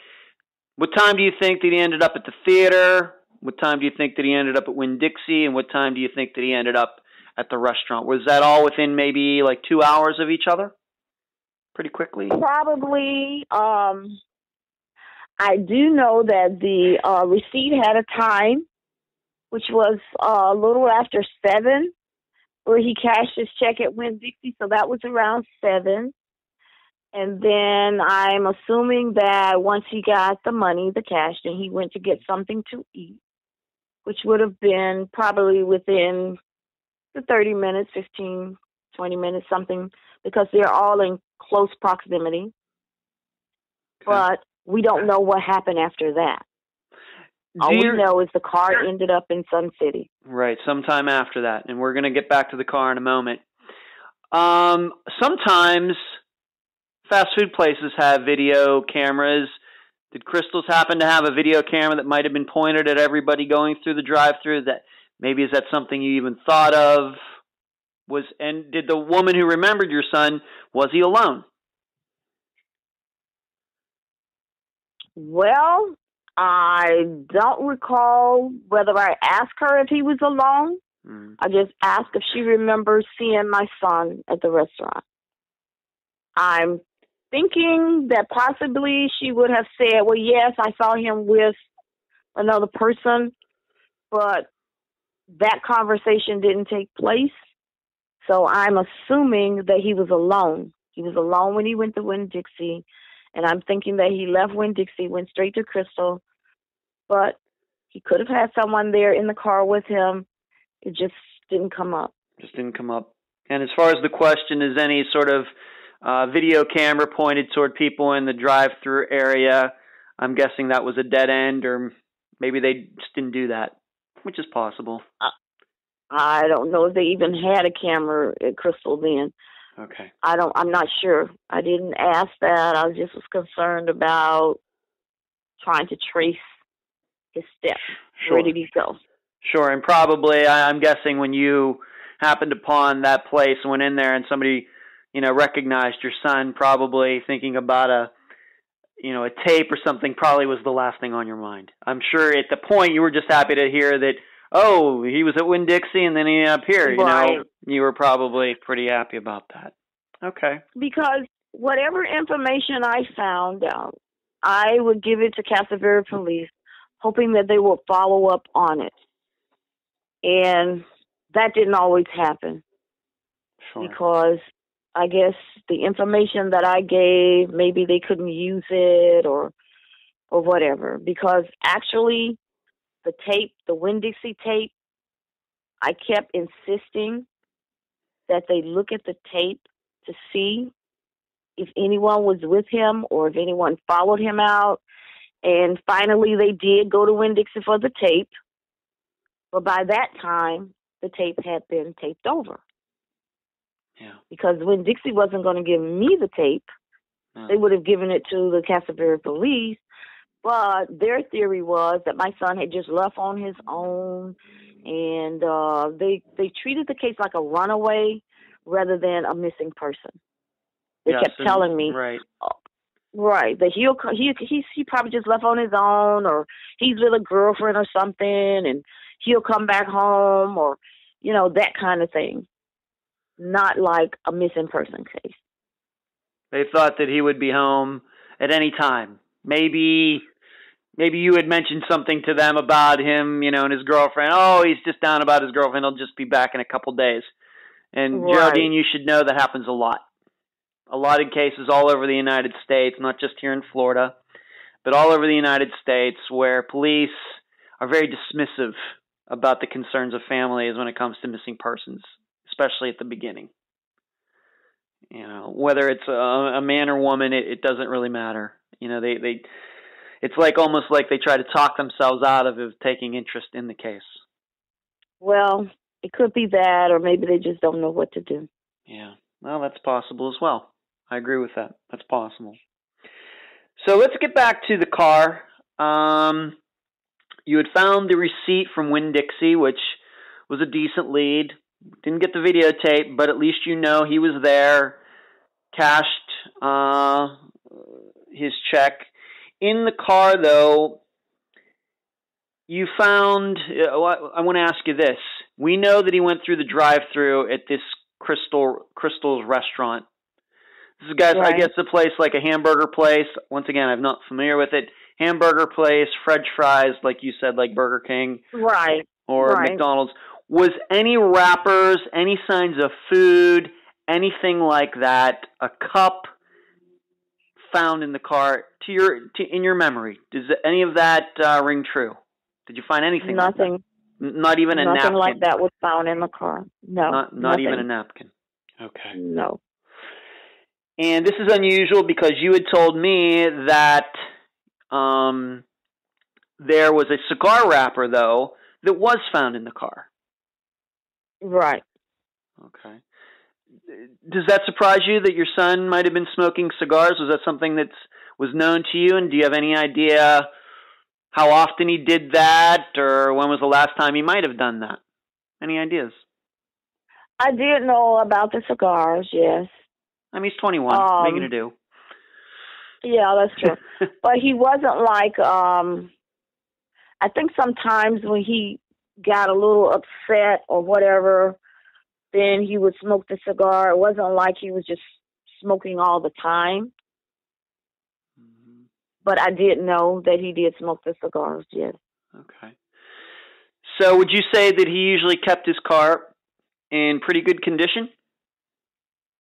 what time do you think that he ended up at the theater? What time do you think that he ended up at Winn-Dixie? And what time do you think that he ended up at the restaurant? Was that all within maybe like 2 hours of each other? Pretty quickly?
Probably. I do know that the receipt had a time, which was a little after 7, where he cashed his check at Winn-Dixie, so that was around 7. And then I'm assuming that once he got the money, the cash, then he went to get something to eat, which would have been probably within the 30 minutes, 15, 20 minutes, something, because they're all in close proximity. Okay. But we don't know what happened after that. All we know is the car ended up in Sun City.
Right, sometime after that. And we're going to get back to the car in a moment. Sometimes fast food places have video cameras. Did Crystal's happen to have a video camera that might have been pointed at everybody going through the drive-thru? That maybe is that something you even thought of? And did the woman who remembered your son, was he alone?
Well, I don't recall whether I asked her if he was alone. I just asked if she remembers seeing my son at the restaurant. I'm thinking that possibly she would have said, well, yes, I saw him with another person, but that conversation didn't take place. So I'm assuming that he was alone. He was alone when he went to Winn-Dixie, and I'm thinking that he left Winn-Dixie, went straight to Crystal, but he could have had someone there in the car with him. It just didn't come up.
And as far as the question, is any sort of video camera pointed toward people in the drive-thru area, I'm guessing that was a dead end, or maybe they just didn't do that, which is possible.
I don't know if they even had a camera at Crystal then.
Okay.
I'm not sure. I didn't ask that. I just was concerned about trying to trace his steps. Sure. Where did he go?
Sure, and probably, I'm guessing when you happened upon that place and went in there and somebody, recognized your son, probably thinking about a tape or something probably was the last thing on your mind. I'm sure at the point you were just happy to hear that, oh, he was at Winn-Dixie and then he ended up here.
Right.
You were probably pretty happy about that. Okay.
Because whatever information I found out, I would give it to Casselberry police, hoping that they would follow up on it. And that didn't always happen.
Sure.
Because I guess the information that I gave, maybe they couldn't use it or whatever. Because actually, the tape, the Winn-Dixie tape, I kept insisting that they look at the tape to see if anyone was with him or if anyone followed him out. And finally, they did go to Winn-Dixie for the tape. But by that time, the tape had been taped over.
Yeah.
Because Winn-Dixie wasn't going to give me the tape.
No.
They would have given it to the Casselberry police. But their theory was that my son had just left on his own, and they treated the case like a runaway rather than a missing person. They kept telling me,
right.
Right. That he probably just left on his own, or he's with a girlfriend or something, and he'll come back home, or that kind of thing. Not like a missing person case.
They thought that he would be home at any time. Maybe you had mentioned something to them about him, and his girlfriend. Oh, he's just down about his girlfriend. He'll just be back in a couple days. And
Right.
Geraldine, you should know that happens a lot. A lot of cases all over the United States, not just here in Florida, but all over the United States, where police are very dismissive about the concerns of families when it comes to missing persons, especially at the beginning. Whether it's a man or woman, it doesn't really matter. It's almost like they try to talk themselves out of taking interest in the case.
Well, it could be that, or maybe they just don't know what to do.
Yeah, well, that's possible as well. I agree with that. That's possible. So let's get back to the car. You had found the receipt from Winn-Dixie, which was a decent lead. Didn't get the videotape, but at least he was there, cashed his check. In the car, though, you found, I want to ask you this. We know that he went through the drive-thru at this Crystal's restaurant. This is, guys,
Right.
I guess, a place like a hamburger place. Once again, I'm not familiar with it. Hamburger place, French fries, like you said, like Burger King.
Right.
Or
Right.
McDonald's. Was any wrappers, any signs of food, anything like that, a cup found in the car in your memory? Does any of that ring true? Did you find anything?
Nothing.
Like not even a napkin?
Nothing like that was found in the car. No.
Not even a napkin. Okay.
No.
And this is unusual because you had told me that there was a cigar wrapper, though, that was found in the car.
Right.
Okay. Does that surprise you that your son might have been smoking cigars? Was that something that was known to you? And do you have any idea how often he did that, or when was the last time he might have done that? Any ideas?
I did know about the cigars, yes.
I mean, he's 21. What are you going to do?
Yeah, that's true. But he wasn't like, I think sometimes when he got a little upset or whatever, then he would smoke the cigar. It wasn't like he was just smoking all the time.
Mm-hmm.
But I did know that he did smoke the cigars, yes.
Okay. So would you say that he usually kept his car in pretty good condition?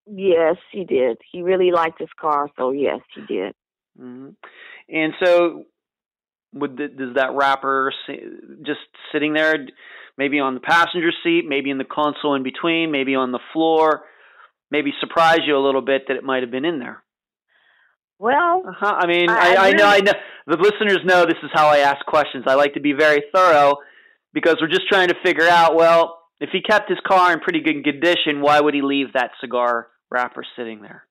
Yes, he did. He really liked his car, so yes, he did.
Mm-hmm. And so does that wrapper just sitting there, maybe on the passenger seat, maybe in the console in between, maybe on the floor, maybe surprise you a little bit that it might have been in there?
Well,
I mean, I know the listeners know this is how I ask questions. I like to be very thorough because we're just trying to figure out, well, if he kept his car in pretty good condition, why would he leave that cigar wrapper sitting there?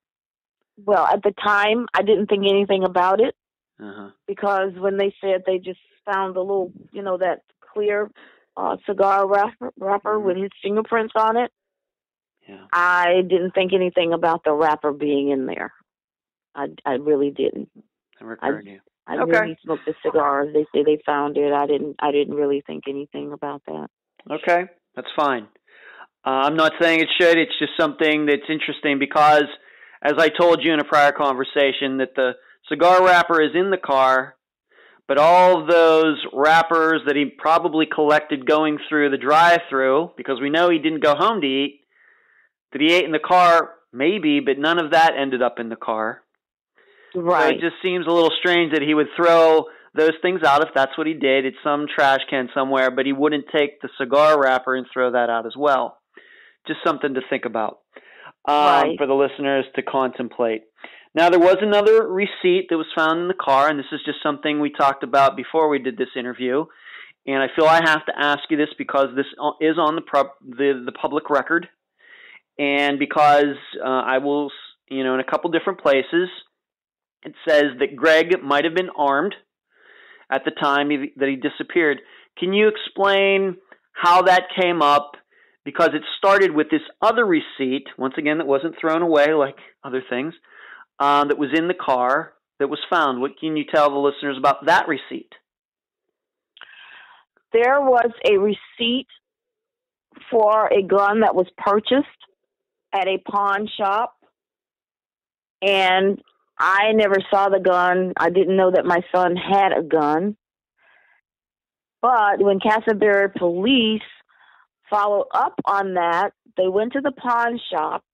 Well, at the time, I didn't think anything about it.
Uh-huh.
Because when they said they just found the little, that clear cigar wrapper with his fingerprints on it,
yeah,
I didn't think anything about the wrapper being in there. I really didn't.
Never occurred to you.
I knew he smoked the cigars. They say they found it. I didn't really think anything about that.
Okay, that's fine. I'm not saying it should. It's just something that's interesting because, as I told you in a prior conversation, that the cigar wrapper is in the car, but all of those wrappers that he probably collected going through the drive-thru, because we know he didn't go home to eat, that he ate in the car, maybe, but none of that ended up in the car.
Right.
So it just seems a little strange that he would throw those things out if that's what he did. It's some trash can somewhere, but he wouldn't take the cigar wrapper and throw that out as well. Just something to think about for the listeners to contemplate. Now, there was another receipt that was found in the car, and this is just something we talked about before we did this interview. And I feel I have to ask you this because this is on the public record, and because I will, in a couple different places, it says that Greg might have been armed at the time that he disappeared. Can you explain how that came up? Because it started with this other receipt, once again, that wasn't thrown away like other things, that was in the car that was found. What can you tell the listeners about that receipt?
There was a receipt for a gun that was purchased at a pawn shop, and I never saw the gun. I didn't know that my son had a gun. But when Casselberry police followed up on that, they went to the pawn shop,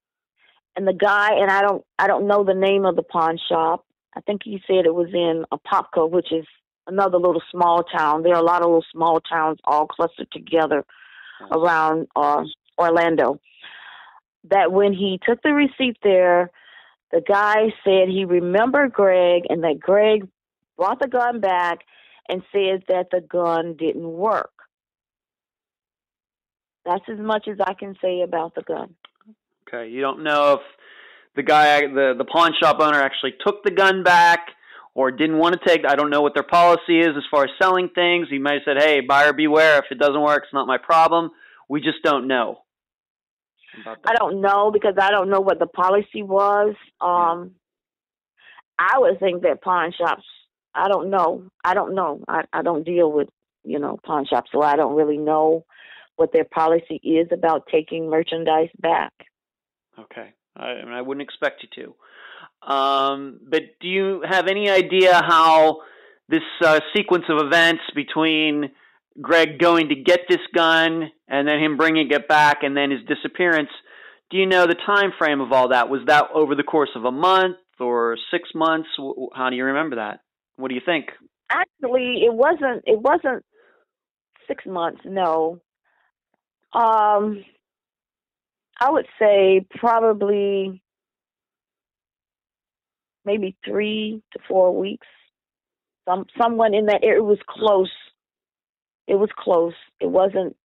and the guy, and I don't know the name of the pawn shop. I think he said it was in Apopka, which is another little small town. There are a lot of little small towns all clustered together around Orlando. That when he took the receipt there, the guy said he remembered Greg, and that Greg brought the gun back and said that the gun didn't work. That's as much as I can say about the gun.
Okay, you don't know if the guy, the pawn shop owner, actually took the gun back or didn't want to take. I don't know what their policy is as far as selling things. He might have said, "Hey, buyer beware. If it doesn't work, it's not my problem." We just don't know.
I don't know because I don't know what the policy was. I would think that pawn shops. I don't know. I don't deal with pawn shops, so I don't really know what their policy is about taking merchandise back.
Okay. I wouldn't expect you to. But do you have any idea how this sequence of events between Greg going to get this gun and then him bringing it back and then his disappearance, do you know the time frame of all that? Was that over the course of a month or 6 months? How do you remember that? What do you think?
Actually, it wasn't 6 months, no. I would say probably maybe 3 to 4 weeks. Someone in that area. It was close. It was close. It wasn't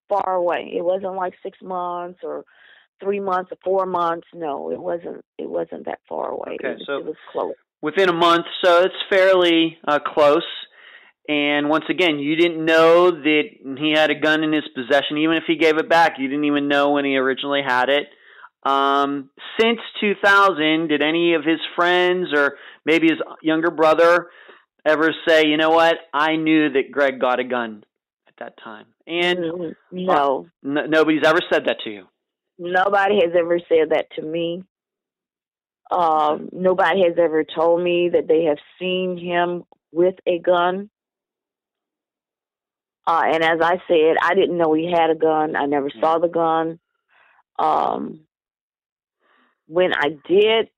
far away. It wasn't like 6 months or 3 months or 4 months. No, it wasn't that far away.
Okay, so
it was close.
Within a month, so it's fairly close. And once again, you didn't know that he had a gun in his possession. Even if he gave it back, you didn't even know when he originally had it. Since 2000, did any of his friends or maybe his younger brother ever say, "You know what, I knew that Greg got a gun at that time"? And
no.
Nobody's ever said that to you?
Nobody has ever said that to me. Nobody has ever told me that they have seen him with a gun. And as I said, I didn't know he had a gun. I never saw the gun. When I did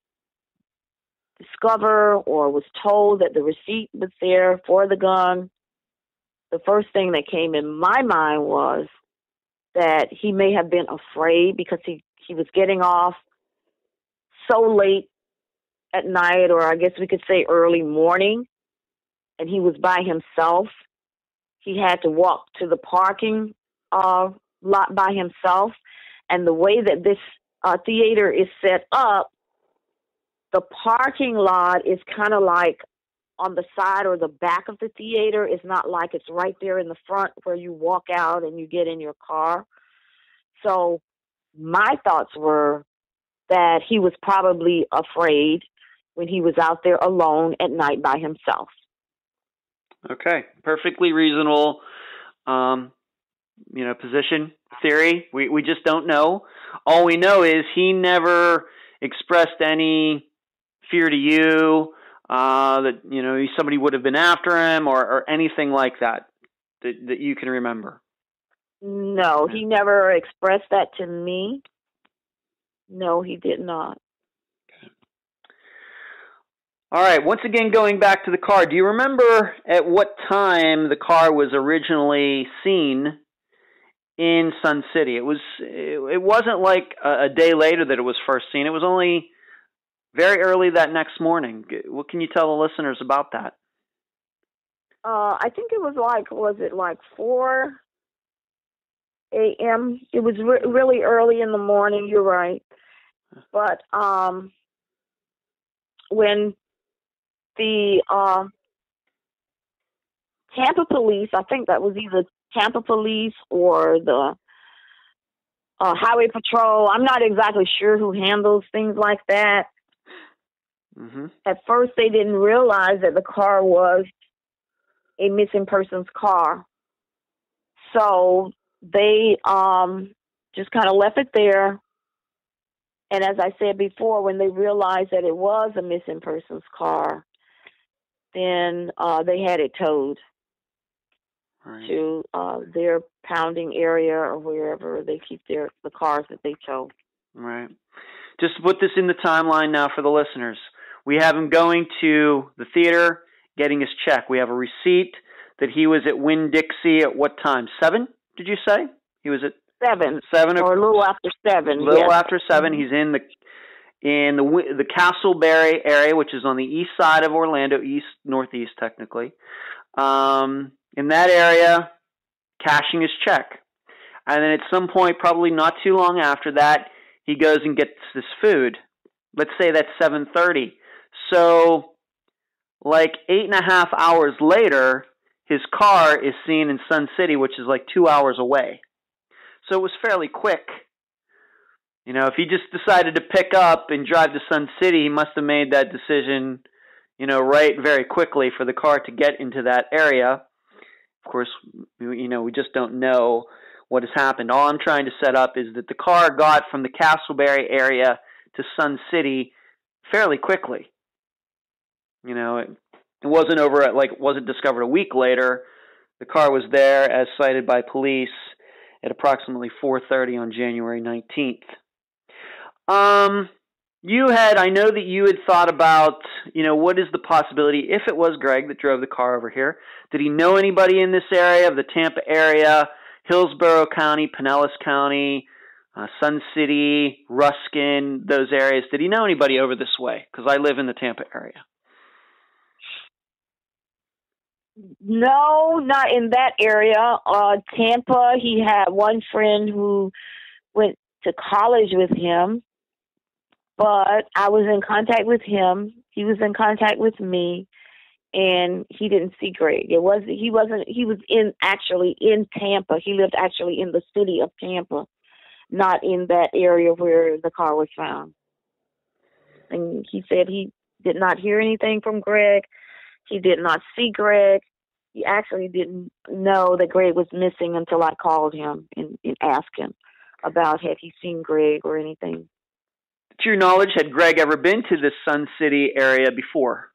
discover or was told that the receipt was there for the gun, the first thing that came in my mind was that he may have been afraid because he was getting off so late at night, or I guess we could say early morning, and he was by himself. He had to walk to the parking lot by himself. And the way that this theater is set up, the parking lot is kind of like on the side or the back of the theater. It's not like it's right there in the front where you walk out and you get in your car. So my thoughts were that he was probably afraid when he was out there alone at night by himself.
Okay, perfectly reasonable, position, theory. We just don't know. All we know is he never expressed any fear to you that somebody would have been after him or anything like that you can remember.
No, he never expressed that to me. No, he did not.
All right, once again, going back to the car, do you remember at what time the car was originally seen in Sun City? It wasn't like a day later that it was first seen. It was only very early that next morning. What can you tell the listeners about that?
I think it was like 4 a.m.? It was really early in the morning, you're right. But when the Tampa police, I think that was either Tampa police or the Highway Patrol. I'm not exactly sure who handles things like that.
Mm-hmm.
At first, they didn't realize that the car was a missing person's car. So they just kind of left it there. And as I said before, when they realized that it was a missing person's car, then they had it towed to their pounding area or wherever they keep the cars that they tow.
Right. Just to put this in the timeline now for the listeners. We have him going to the theater, getting his check. We have a receipt that he was at Winn-Dixie at what time? 7, did you say? He was at
7.
7
or a little after 7.
A little
yes.
after 7. He's in the Casselberry area, which is on the east side of Orlando, northeast technically. In that area, cashing his check. And then at some point, probably not too long after that, he goes and gets this food. Let's say that's 7:30. So, like 8.5 hours later, his car is seen in Sun City, which is like 2 hours away. So it was fairly quick. You know, if he just decided to pick up and drive to Sun City, he must have made that decision, right very quickly for the car to get into that area. Of course, we just don't know what has happened. All I'm trying to set up is that the car got from the Casselberry area to Sun City fairly quickly. It wasn't discovered a week later. The car was there as cited by police at approximately 4:30 on January 19th. I know that you had thought about, what is the possibility if it was Greg that drove the car over here? Did he know anybody in this area, of the Tampa area, Hillsborough County, Pinellas County, Sun City, Ruskin, those areas? Did he know anybody over this way? Because I live in the Tampa area.
No, not in that area. Tampa, he had one friend who went to college with him, but I was in contact with him. He was in contact with me, and he didn't see Greg. He was actually in Tampa. He lived actually in the city of Tampa, not in that area where the car was found. And he said he did not hear anything from Greg. He did not see Greg. He actually didn't know that Greg was missing until I called him and asked him about had he seen Greg or anything.
To your knowledge, had Greg ever been to the Sun City area before?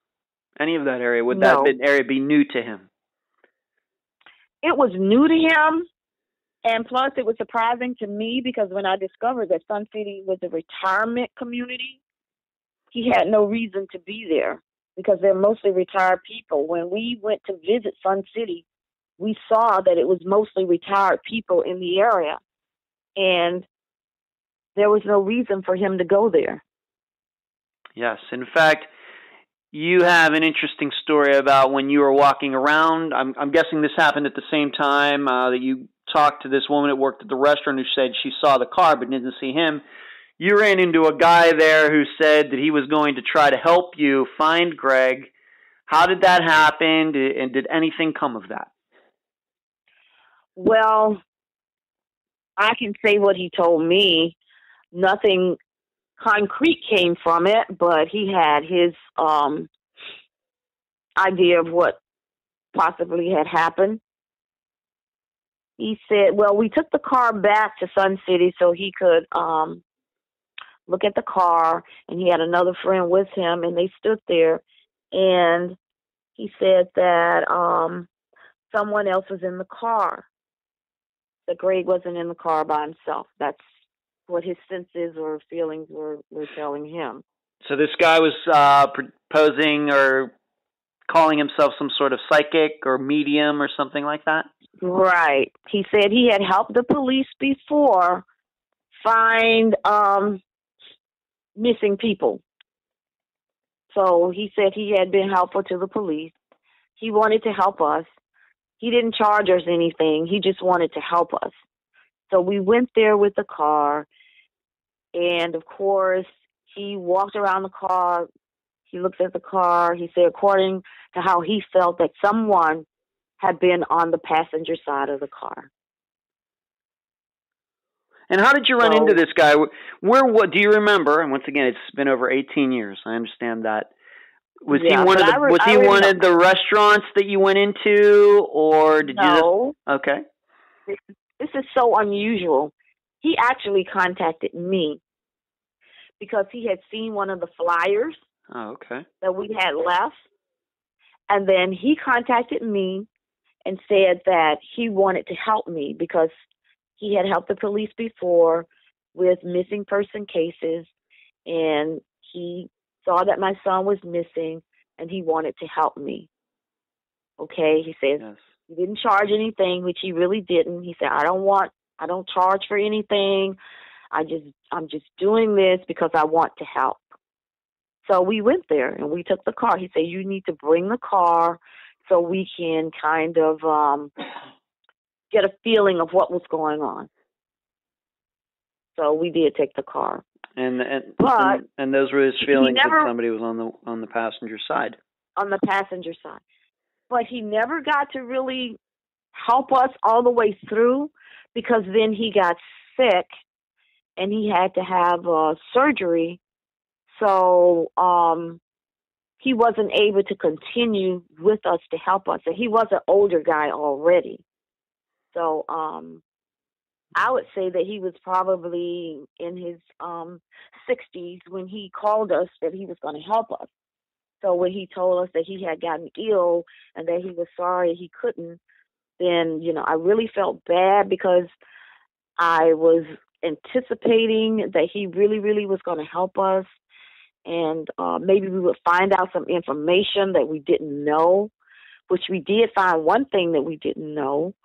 Any of that area? Would
No.
that area be new to him?
It was new to him, and plus it was surprising to me because when I discovered that Sun City was a retirement community, he had no reason to be there because they're mostly retired people. When we went to visit Sun City, we saw that it was mostly retired people in the area, and there was no reason for him to go there.
Yes. In fact, you have an interesting story about when you were walking around. I'm guessing this happened at the same time that you talked to this woman that worked at the restaurant who said she saw the car but didn't see him. You ran into a guy there who said that he was going to try to help you find Greg. How did that happen, and did anything come of that?
Well, I can say what he told me. Nothing concrete came from it, but he had his idea of what possibly had happened. He said, well, we took the car back to Sun City so he could look at the car, and he had another friend with him, and they stood there, and he said that someone else was in the car, that Greg wasn't in the car by himself. That's what his senses or feelings were telling him.
So this guy was proposing or calling himself some sort of psychic or medium or something like that?
Right. He said he had helped the police before find missing people. So he said he had been helpful to the police. He wanted to help us. He didn't charge us anything. He just wanted to help us. So we went there with the car, and of course, he walked around the car. He looked at the car. He said, according to how he felt, that someone had been on the passenger side of the car.
And how did you run into this guy? What do you remember? And once again, it's been over 18 years. I understand that. Was he one of the restaurants that you went into, or did you?
No.
Okay.
This is so unusual. He actually contacted me because he had seen one of the flyers.
Oh, okay.
That we had left, and then he contacted me and said that he wanted to help me because he had helped the police before with missing person cases, and he saw that my son was missing, and he wanted to help me. Okay, he says he didn't charge anything, which he really didn't. He said, I don't charge for anything. I'm just doing this because I want to help. So we went there and we took the car. He said, you need to bring the car so we can kind of get a feeling of what was going on. So we did take the car.
And those were his feelings that somebody was on the passenger side.
On the passenger side. But he never got to really help us all the way through because then he got sick and he had to have surgery. So he wasn't able to continue with us to help us. And he was an older guy already. So I would say that he was probably in his 60s when he called us that he was going to help us. So when he told us that he had gotten ill and that he was sorry he couldn't, then, I really felt bad because I was anticipating that he really, really was going to help us. And maybe we would find out some information that we didn't know, which we did find one thing that we didn't know.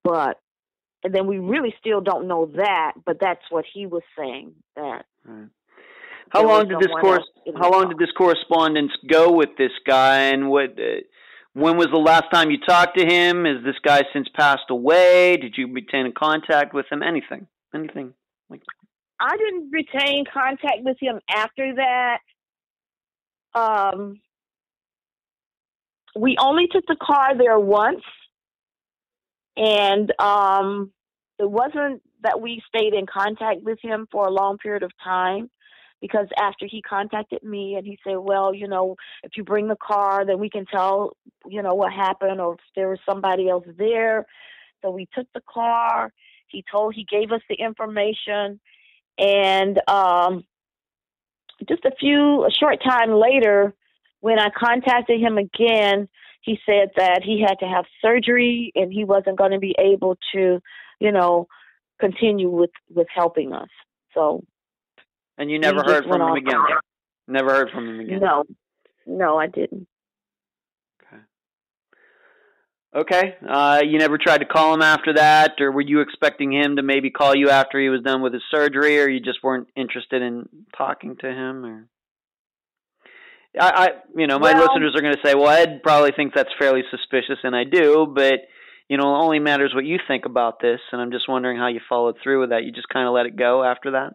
And then we really still don't know that, but that's what he was saying. That.
Right. How long did this correspondence go with this guy, and when was the last time you talked to him? Has this guy since passed away? Did you retain contact with him? Anything like that?
I didn't retain contact with him after that. We only took the car there once, and it wasn't that we stayed in contact with him for a long period of time, because after he contacted me and he said, well, if you bring the car, then we can tell, what happened or if there was somebody else there. So we took the car. He gave us the information. And just a short time later, when I contacted him again, he said that he had to have surgery and he wasn't going to be able to, continue with helping us. So.
And you never heard from him again? Never heard from him again?
No, I didn't.
Okay. You never tried to call him after that, or were you expecting him to maybe call you after he was done with his surgery, or you just weren't interested in talking to him? Or my listeners are going to say, well, Ed probably thinks that's fairly suspicious, and I do, but it only matters what you think about this, and I'm just wondering how you followed through with that. You just kind of let it go after that?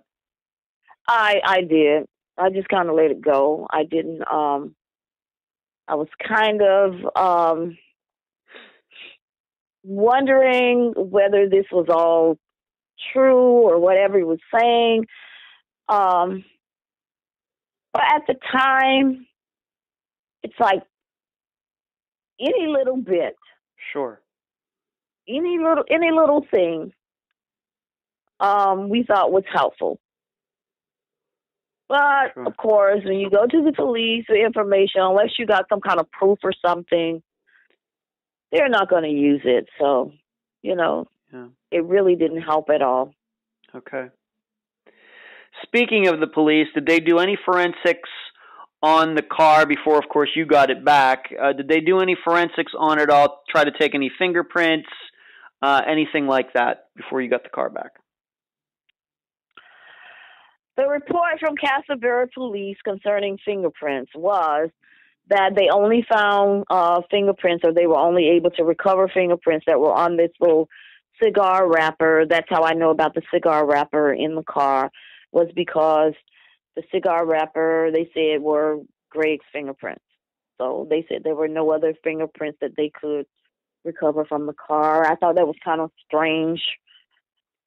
I did. I just kind of let it go. I didn't. I was kind of wondering whether this was all true or whatever he was saying. But at the time, it's like any little bit.
Sure.
Any little thing we thought was helpful. But, Of course, when you go to the police with information, unless you got some kind of proof or something, they're not going to use it. So, It really didn't help at all.
Okay. Speaking of the police, did they do any forensics on the car before, of course, you got it back? Did they do any forensics on it all, try to take any fingerprints, anything like that before you got the car back?
The report from Casselberry police concerning fingerprints was that they only found fingerprints, or they were only able to recover fingerprints that were on this little cigar wrapper. That's how I know about the cigar wrapper in the car, was because the cigar wrapper, they said, were Greg's fingerprints. So they said there were no other fingerprints that they could recover from the car. I thought that was kind of strange,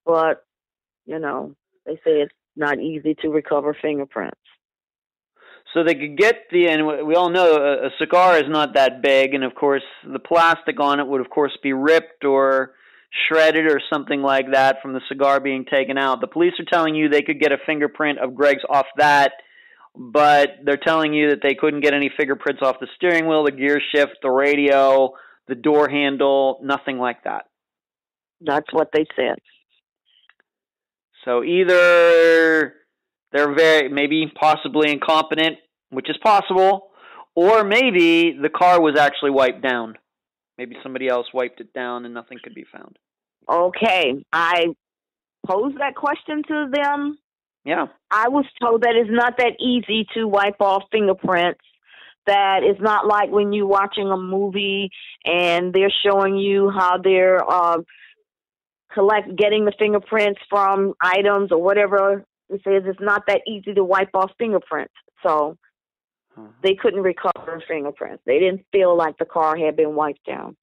but They say it's not easy to recover fingerprints.
So they could get and we all know a cigar is not that big, and of course the plastic on it would of course be ripped or shredded or something like that from the cigar being taken out. The police are telling you they could get a fingerprint of Greg's off that, but they're telling you that they couldn't get any fingerprints off the steering wheel, the gear shift, the radio, the door handle, nothing like that.
That's what they said.
So either they're maybe possibly incompetent, which is possible, or maybe the car was actually wiped down. Maybe somebody else wiped it down and nothing could be found.
Okay. I posed that question to them.
Yeah.
I was told that it's not that easy to wipe off fingerprints. That it's not like when you're watching a movie and they're showing you how they're getting the fingerprints from items or whatever. It says it's not that easy to wipe off fingerprints. So they couldn't recover fingerprints. They didn't feel like the car had been wiped down.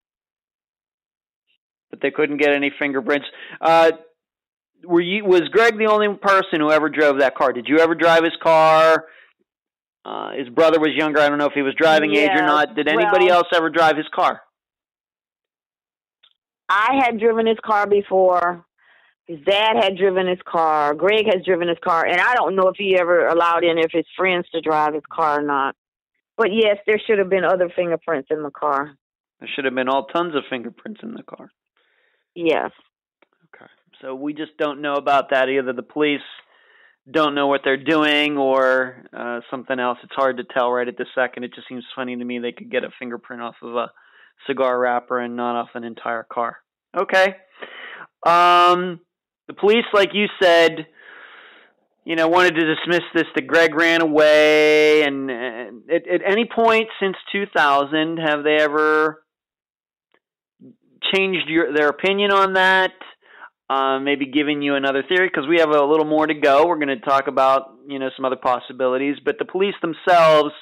But they couldn't get any fingerprints. Was Greg the only person who ever drove that car? Did you ever drive his car? His brother was younger. I don't know if he was driving age or not. Did anybody else ever drive his car?
I had driven his car before. His dad had driven his car. Greg has driven his car. And I don't know if he ever allowed any of his friends to drive his car or not. But yes, there should have been other fingerprints in the car.
There should have been tons of fingerprints in the car.
Yes.
Okay. So we just don't know about that. Either the police don't know what they're doing or something else. It's hard to tell right at this second. It just seems funny to me they could get a fingerprint off of a cigar wrapper and not off an entire car. Okay. The police, like you said, wanted to dismiss this, that Greg ran away. And at any point since 2000, have they ever changed their opinion on that? Maybe giving you another theory, because we have a little more to go. We're going to talk about, some other possibilities. But the police themselves,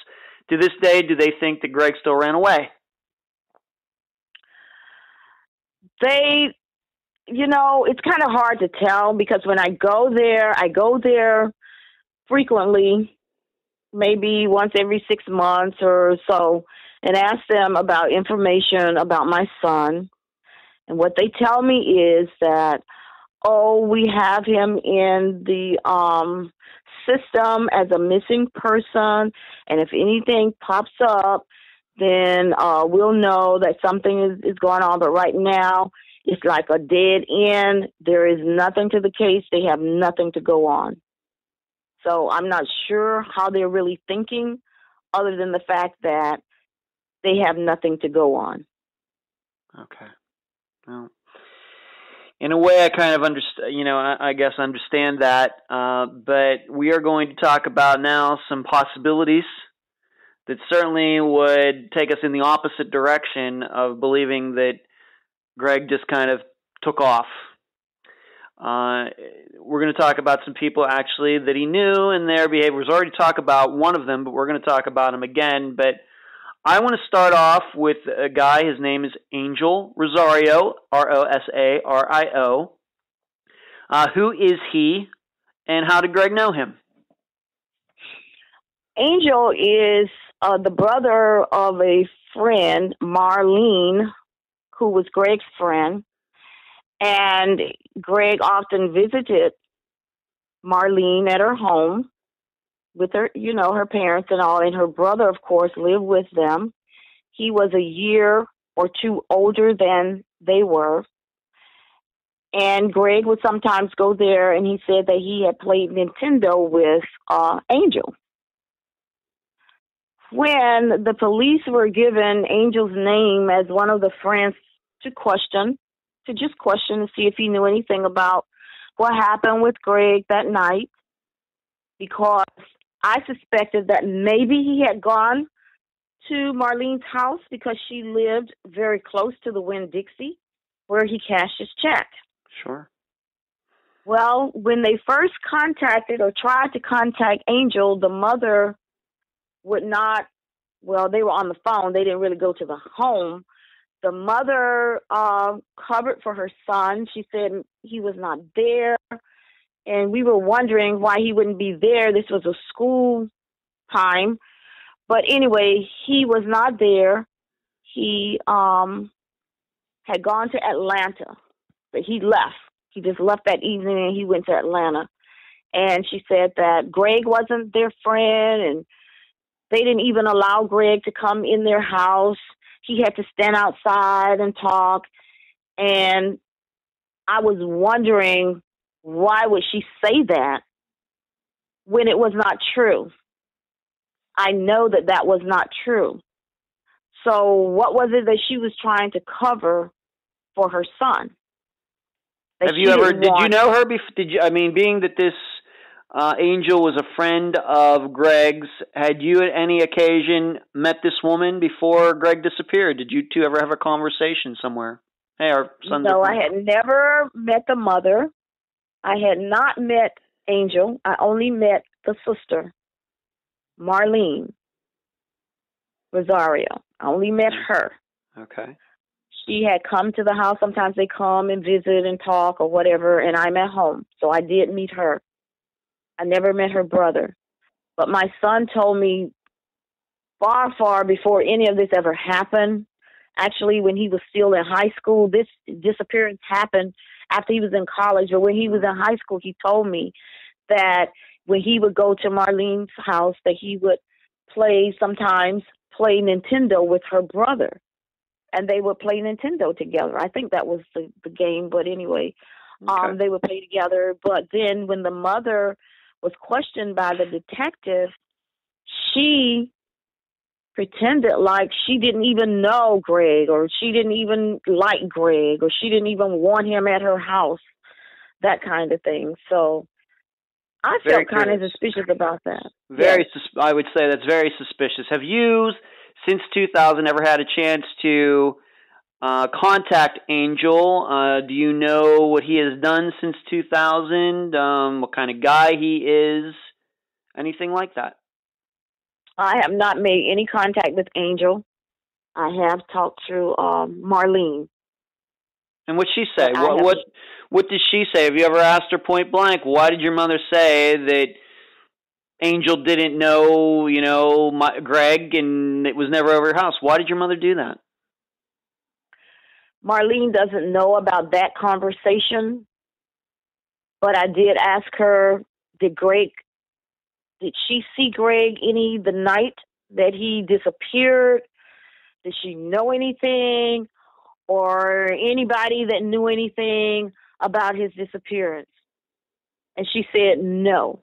to this day, do they think that Greg still ran away?
It's kind of hard to tell, because when I go there frequently, maybe once every 6 months or so, and ask them about information about my son. And what they tell me is that, we have him in the system as a missing person, and if anything pops up, then we'll know that something is going on. But right now, it's like a dead end. There is nothing to the case. They have nothing to go on. So I'm not sure how they're really thinking, other than the fact that they have nothing to go on.
Okay. Well, in a way, I kind of understand. I guess understand that. But we are going to talk about now some possibilities that certainly would take us in the opposite direction of believing that Greg just kind of took off. We're going to talk about some people actually that he knew and their behavior. We've already talked about one of them, but we're going to talk about him again. But I want to start off with a guy. His name is Angel Rosario, Rosario. Who is he, and how did Greg know him?
Angel is the brother of a friend, Marlene, who was Greg's friend. And Greg often visited Marlene at her home with her, her parents and all. And her brother, of course, lived with them. He was a year or two older than they were. And Greg would sometimes go there, and he said that he had played Nintendo with Angel. When the police were given Angel's name as one of the friends to just question to see if he knew anything about what happened with Greg that night, because I suspected that maybe he had gone to Marlene's house because she lived very close to the Winn-Dixie where he cashed his check.
Sure.
Well, when they first contacted or tried to contact Angel, the mother would not, they were on the phone. They didn't really go to the home. The mother covered for her son. She said he was not there. and we were wondering why he wouldn't be there. This was a school time. But anyway, he was not there. He had gone to Atlanta, but he left. He just left that evening and he went to Atlanta. And she said that Greg wasn't their friend, and they didn't even allow Greg to come in their house. He had to stand outside and talk. And I was wondering, why would she say that when it was not true? I know that that was not true. So what was it that she was trying to cover for her son?
Have you ever, did you know her before? Being that this Angel was a friend of Greg's, had you at any occasion met this woman before Greg disappeared? Did you two ever have a conversation somewhere? Hey, our son's
No, I had never met the mother. I had not met Angel. I only met the sister, Marlene Rosario. I only met her.
Okay.
She had come to the house. Sometimes they come and visit and talk or whatever, and I'm at home. So I did meet her. I never met her brother. But my son told me far, far before any of this ever happened, actually when he was still in high school, this disappearance happened after he was in college. But when he was in high school, he told me that when he would go to Marlene's house, that he would sometimes play Nintendo with her brother. And they would play Nintendo together. I think that was the game, but anyway,
okay.
They would play together. But then when the mother was questioned by the detective, she pretended like she didn't even know Greg, or she didn't even like Greg, or she didn't even want him at her house, that kind of thing. So I felt kind of suspicious about that.
I would say that's very suspicious. Have you, since 2000, ever had a chance to contact Angel? Do you know what he has done since 2000? What kind of guy he is? Anything like that?
I have not made any contact with Angel. I have talked to Marlene.
And what'd she say? What did she say? Have you ever asked her point blank, why did your mother say that Angel didn't know, Greg, and it was never over her house? Why did your mother do that?
Marlene doesn't know about that conversation, but I did ask her, did she see Greg the night that he disappeared? Did she know anything, or anybody that knew anything about his disappearance? And she said no.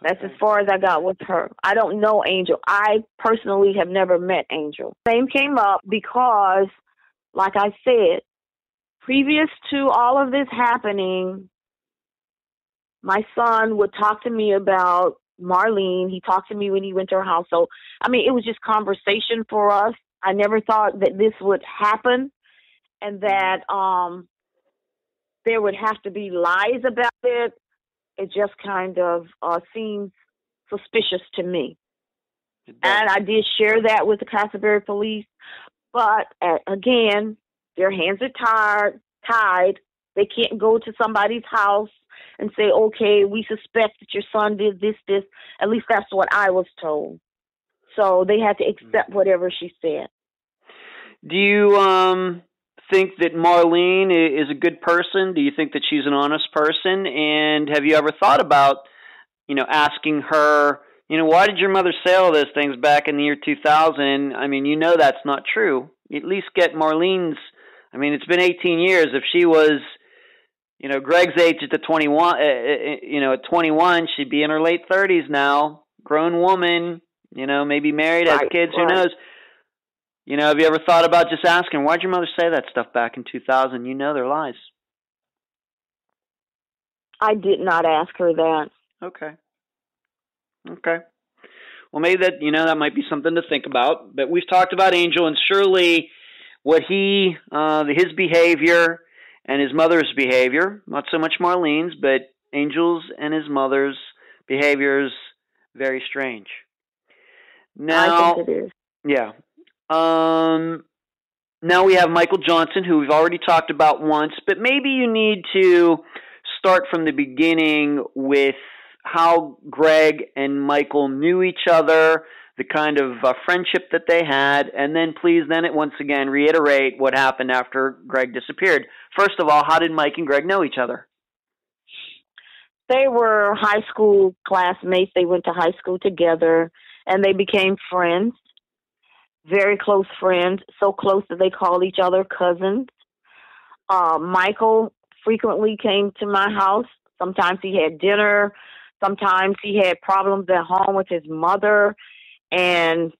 That's as far as I got with her. I don't know Angel. I personally have never met Angel. Same came up because, like I said, previous to all of this happening, my son would talk to me about Marlene. He talked to me when he went to her house. So, it was just conversation for us. I never thought that this would happen and that there would have to be lies about it. It just kind of seems suspicious to me. And I did share that with the Casselberry police. But, again, their hands are tied. They can't go to somebody's house and say, okay, we suspect that your son did this. At least that's what I was told. So they had to accept whatever she said.
Do you think that Marlene is a good person? Do you think that she's an honest person? And have you ever thought about, asking her, why did your mother say all those things back in the year 2000? That's not true. At least get Marlene's. It's been 18 years. If she was, Greg's age at 21, at 21, she'd be in her late 30s now, grown woman, maybe married, has kids, who knows? Have you ever thought about just asking, why'd your mother say that stuff back in 2000? They're lies.
I did not ask her that.
Okay. Well, maybe that, that might be something to think about. But we've talked about Angel, and surely what his behavior and his mother's behavior, not so much Marlene's, but Angel's and his mother's behavior is very strange. Now,
I think it is.
Yeah. now we have Michael Johnson, who we've already talked about once, but maybe you need to start from the beginning with how Greg and Michael knew each other, the kind of friendship that they had, and then please once again reiterate what happened after Greg disappeared. First of all, how did Mike and Greg know each other?
They were high school classmates. They went to high school together, and they became friends, very close friends, so close that they called each other cousins. Michael frequently came to my house. Sometimes he had dinner. Sometimes he had problems at home with his mother, and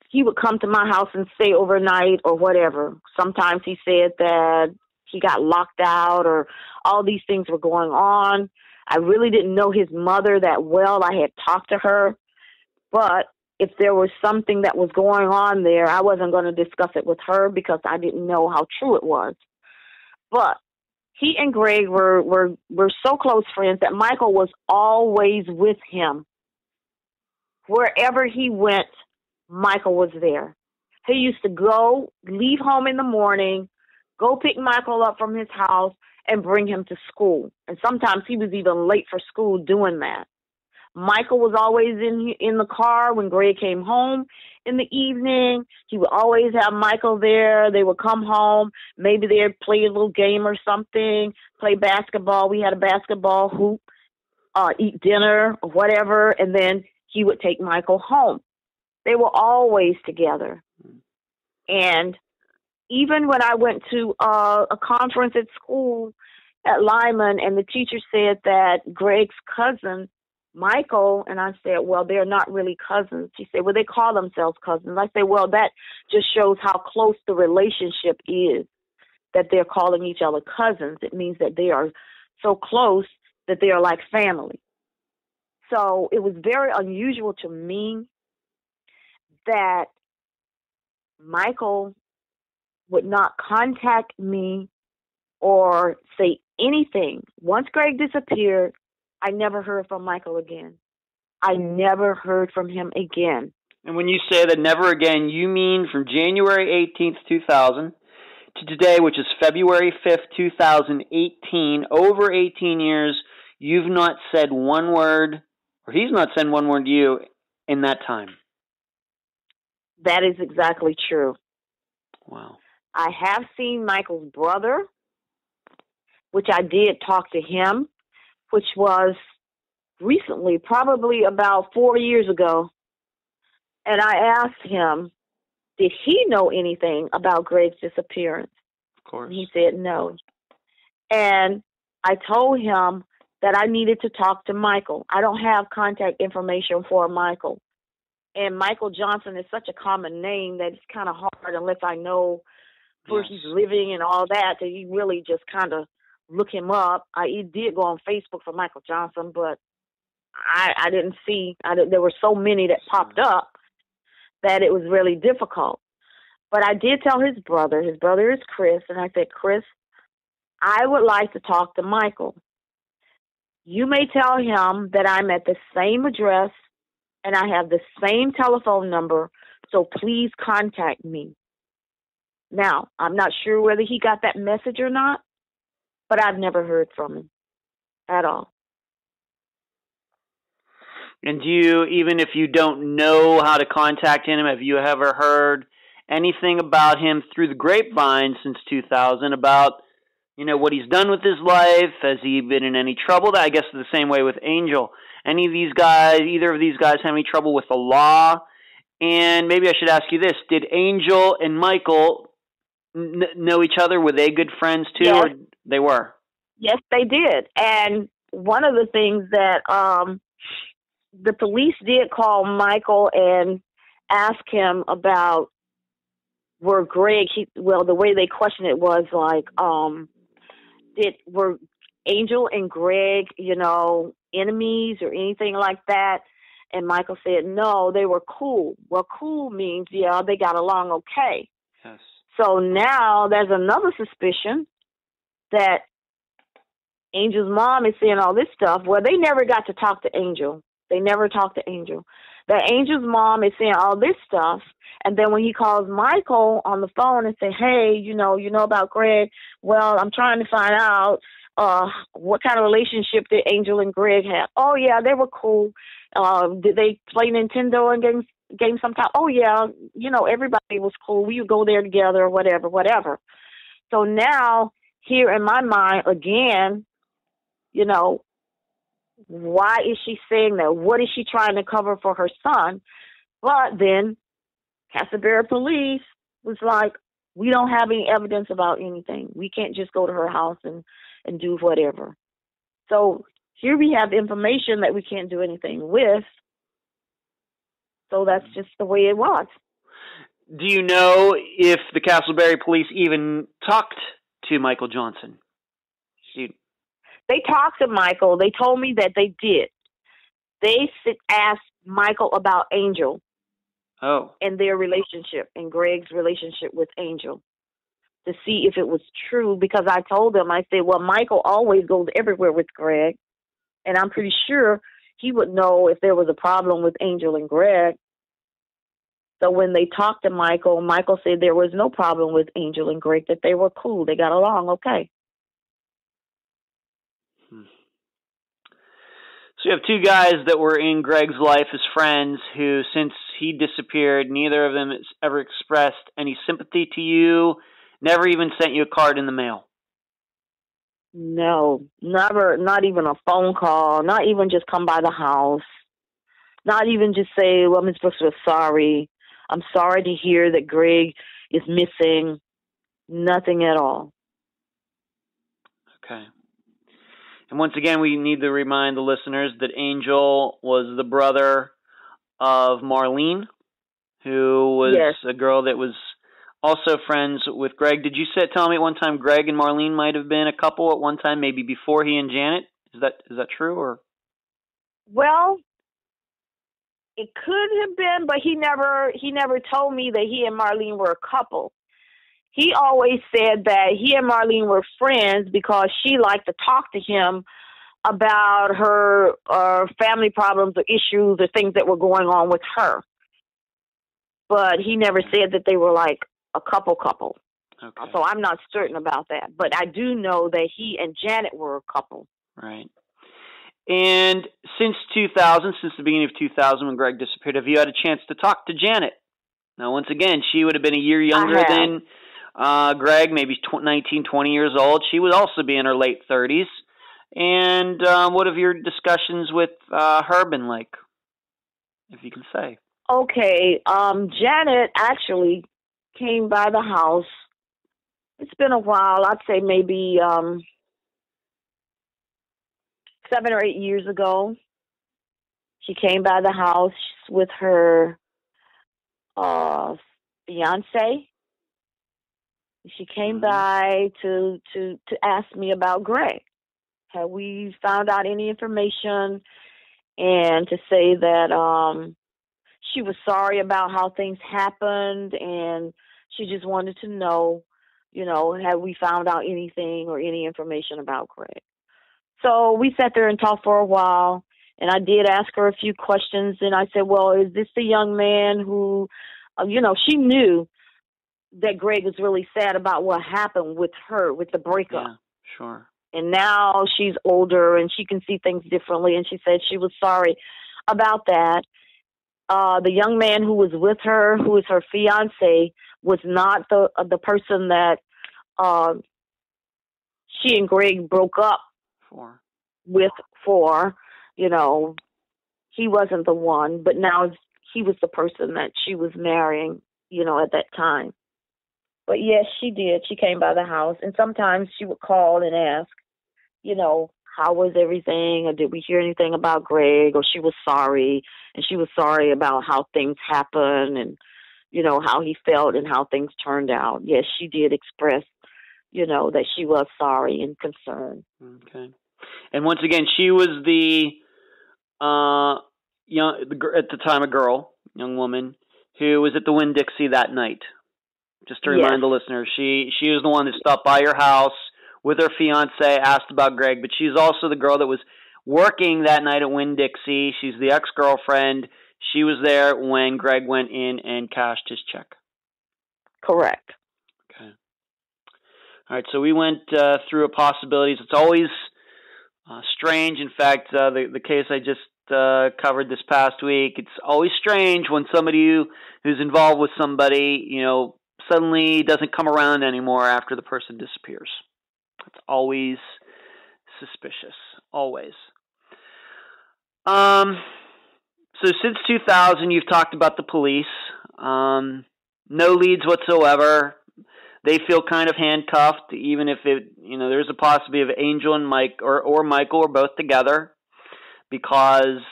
he would come to my house and stay overnight or whatever. Sometimes he said that he got locked out or all these things were going on. I really didn't know his mother that well. I had talked to her, but if there was something that was going on there, I wasn't going to discuss it with her because I didn't know how true it was. But he and Greg were so close friends that Michael was always with him. Wherever he went, Michael was there. He used to leave home in the morning, go pick Michael up from his house, and bring him to school. And sometimes he was even late for school doing that. Michael was always in the car when Greg came home in the evening. He would always have Michael there. They would come home. Maybe they'd play a little game or something, play basketball. We had a basketball hoop, eat dinner or whatever, and then he would take Michael home. They were always together. And even when I went to a conference at school at Lyman, and the teacher said that Greg's cousin, Michael, and I said, well, they're not really cousins. She said, well, they call themselves cousins. I said, well, that just shows how close the relationship is, that they're calling each other cousins. It means that they are so close that they are like family. So it was very unusual to me that Michael would not contact me or say anything. Once Greg disappeared, I never heard from Michael again. I never heard from him again.
And when you say that never again, you mean from January 18th, 2000 to today, which is February 5th, 2018, over 18 years, you've not said one word, or he's not said one word to you in that time.
That is exactly true.
Wow.
I have seen Michael's brother, which I did talk to him, which was recently, probably about 4 years ago. And I asked him, did he know anything about Greg's disappearance?
Of course.
And he said no. And I told him that I needed to talk to Michael. I don't have contact information for Michael. And Michael Johnson is such a common name that it's kind of hard unless I know where he's living and all that, that you really just kind of look him up. I did go on Facebook for Michael Johnson, but I didn't see. There were so many that popped up that it was really difficult. But I did tell his brother. His brother is Chris, and I said, Chris, I would like to talk to Michael. You may tell him that I'm at the same address and I have the same telephone number, so please contact me. Now, I'm not sure whether he got that message or not, but I've never heard from him at all.
And do you, even if you don't know how to contact him, have you ever heard anything about him through the grapevine since 2000 about, what he's done with his life? Has he been in any trouble? I guess the same way with Angel. Any of these guys, either of these guys have any trouble with the law? And maybe I should ask you this. Did Angel and Michael know each other? Were they good friends too?
Yes.
Or they were?
Yes, they did. And one of the things that the police did call Michael and ask him about were Greg, the way they questioned it was like, were Angel and Greg, enemies or anything like that? And Michael said, no, they were cool. Well, cool means, they got along okay.
Yes.
So now there's another suspicion that Angel's mom is saying all this stuff. Well, they never got to talk to Angel. They never talked to Angel. That Angel's mom is saying all this stuff, And then when he calls Michael on the phone and say, hey, you know about Greg? Well, I'm trying to find out what kind of relationship did Angel and Greg have? Oh, yeah, they were cool. Did they play Nintendo and games sometime? Oh, yeah, everybody was cool. We would go there together or whatever. So now, here in my mind, again, why is she saying that? What is she trying to cover for her son? But then Casselberry police was like, we don't have any evidence about anything. We can't just go to her house and do whatever. So here we have information that we can't do anything with. So that's just the way it was.
Do you know if the Casselberry police even talked to Michael Johnson?
They talked to Michael. They told me that they did. They asked Michael about Angel.
Oh.
And their relationship, and Greg's relationship with Angel, to see if it was true, because I told them, I said, well, Michael always goes everywhere with Greg, and I'm pretty sure he would know if there was a problem with Angel and Greg. So when they talked to Michael, Michael said there was no problem with Angel and Greg, that they were cool, they got along okay.
So you have two guys that were in Greg's life as friends who, since he disappeared, neither of them has ever expressed any sympathy to you, never even sent you a card in the mail.
No, never, not even a phone call, not even just come by the house, not even just say, well, Ms. Brooks, we're sorry. I'm sorry to hear that Greg is missing. Nothing at all.
Okay. And once again, we need to remind the listeners that Angel was the brother of Marlene, who was a girl that was also friends with Greg. Did you tell me at one time Greg and Marlene might have been a couple at one time, maybe before he and Janet? Is that true? Or?
Well, it could have been, but he never told me that he and Marlene were a couple. He always said that he and Marlene were friends because she liked to talk to him about her family problems or issues or things that were going on with her. But he never said that they were like a couple.
Okay.
So I'm not certain about that. But I do know that he and Janet were a couple.
Right. And since the beginning of 2000 when Greg disappeared, have you had a chance to talk to Janet? Now, once again, she would have been a year younger than Greg, maybe 19, 20 years old. She would also be in her late 30s. And what have your discussions with her been like, if you can say?
Okay. Janet actually came by the house. It's been a while. I'd say maybe 7 or 8 years ago. She came by the house with her fiance. She came by to ask me about Greg. Had we found out any information, and to say that she was sorry about how things happened, and she just wanted to know, had we found out anything or any information about Greg. So we sat there and talked for a while, and I did ask her a few questions, and I said, well, is this the young man who, she knew that Greg was really sad about what happened with her, with the breakup.
Yeah, sure.
And now she's older and she can see things differently. And she said she was sorry about that. The young man who was with her, who is her fiance, was not the person that she and Greg broke up for. He wasn't the one, but now he was the person that she was marrying, at that time. But yes, she did. She came by the house, and sometimes she would call and ask, how was everything, or did we hear anything about Greg, or she was sorry, and she was sorry about how things happened, and, how he felt and how things turned out. Yes, she did express, that she was sorry and concerned.
Okay. And once again, she was the at the time a young woman, who was at the Winn-Dixie that night. Just to remind the listeners, she was the one that stopped by your house with her fiance, asked about Greg, but she's also the girl that was working that night at Winn-Dixie. She's the ex-girlfriend. she was there when Greg went in and cashed his check.
Correct.
Okay. All right, so we went through possibilities. It's always strange. In fact, the case I just covered this past week, it's always strange when somebody who's involved with somebody, suddenly doesn't come around anymore after the person disappears. It's always suspicious. Always. So since 2000, you've talked about the police. No leads whatsoever. They feel kind of handcuffed, even if there's a possibility of Angel and Mike or Michael or both together, because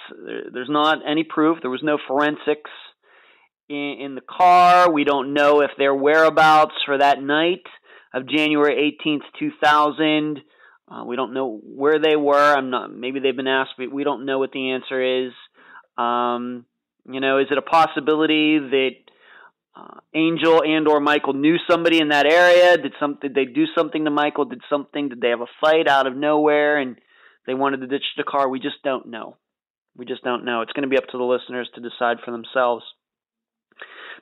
there's not any proof. There was no forensics in the car. We don't know if their whereabouts for that night of January 18th, 2000. We don't know where they were. Maybe they've been asked, but we don't know what the answer is. Is it a possibility that Angel and or Michael knew somebody in that area? Did they do something to Michael? Did they have a fight out of nowhere and they wanted to ditch the car? We just don't know. It's going to be up to the listeners to decide for themselves.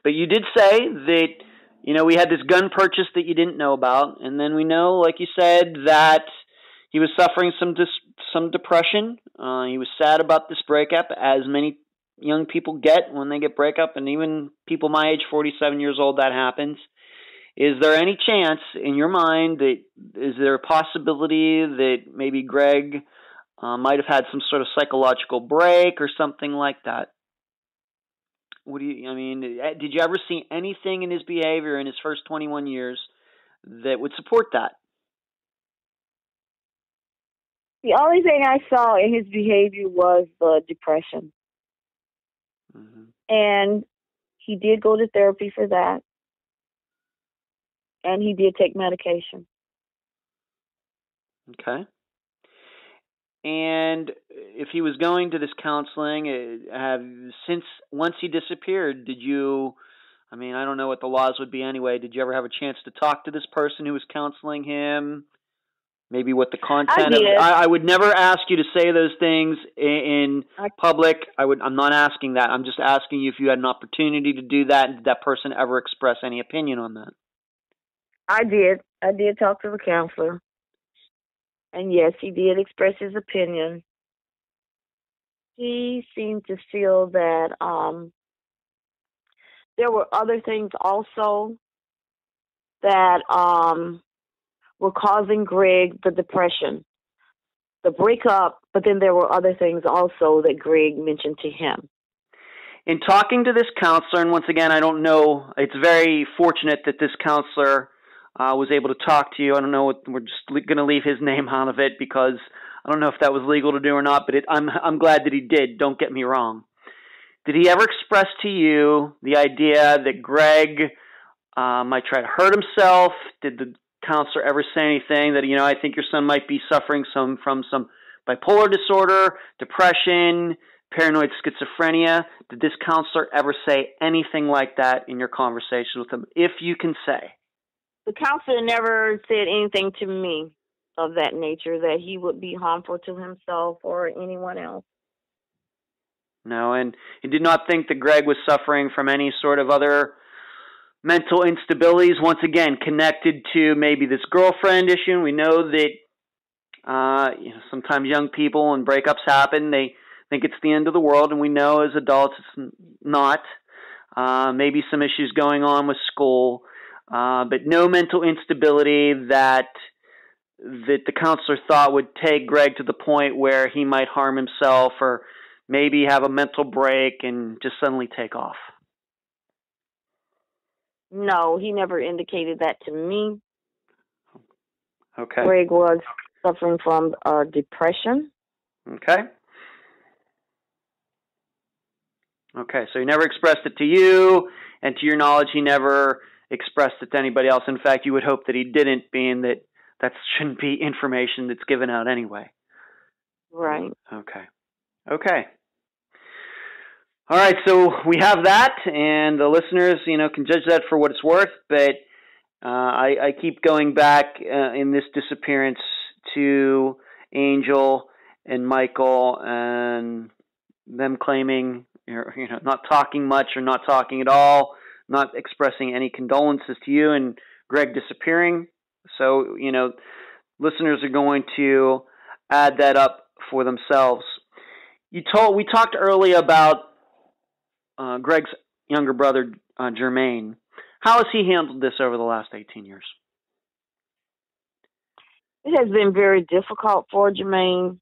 But you did say that, we had this gun purchase that you didn't know about. And then we know, like you said, that he was suffering some depression. He was sad about this breakup, as many young people get when they get breakup, and even people my age, 47 years old, that happens. Is there any chance in your mind is there a possibility that maybe Greg might have had some sort of psychological break or something like that? Did you ever see anything in his behavior in his first 21 years that would support that?
The only thing I saw in his behavior was the depression.
Mm-hmm.
And he did go to therapy for that. And he did take medication.
Okay. And if he was going to this counseling, once he disappeared, did you, I don't know what the laws would be anyway, did you ever have a chance to talk to this person who was counseling him? Maybe what the content of I would never ask you to say those things in public. I'm not asking that. I'm just asking you if you had an opportunity to do that, and did that person ever express any opinion on that?
I did. I did talk to the counselor. And yes, he did express his opinion. He seemed to feel that there were other things also that were causing Greg the depression, the breakup, but then there were other things also that Greg mentioned to him.
In talking to this counselor, and once again, I don't know, it's very fortunate that this counselor was able to talk to you. I don't know, we're just going to leave his name out of it because I don't know if that was legal to do or not, but I'm glad that he did, don't get me wrong. Did he ever express to you the idea that Greg might try to hurt himself? Did the counselor ever say anything that, I think your son might be suffering from some bipolar disorder, depression, paranoid schizophrenia? Did this counselor ever say anything like that in your conversation with him, if you can say?
The counselor never said anything to me of that nature, that he would be harmful to himself or anyone else.
No, and he did not think that Greg was suffering from any sort of other mental instabilities, once again, connected to maybe this girlfriend issue. We know that sometimes young people, when breakups happen, they think it's the end of the world, and we know as adults it's not. Maybe some issues going on with school, but no mental instability that the counselor thought would take Greg to the point where he might harm himself or maybe have a mental break and just suddenly take off.
No, he never indicated that to me.
Okay.
Greg was suffering from depression.
Okay. Okay, so he never expressed it to you, and to your knowledge, he never expressed it to anybody else. In fact, you would hope that he didn't, being that shouldn't be information that's given out anyway.
Right.
Okay. All right, so we have that, and the listeners, can judge that for what it's worth. But I keep going back in this disappearance to Angel and Michael, and them claiming, not talking much or not talking at all, not expressing any condolences to you and Greg disappearing. So, listeners are going to add that up for themselves. We talked earlier about Greg's younger brother, Jermaine. How has he handled this over the last 18 years?
It has been very difficult for Jermaine.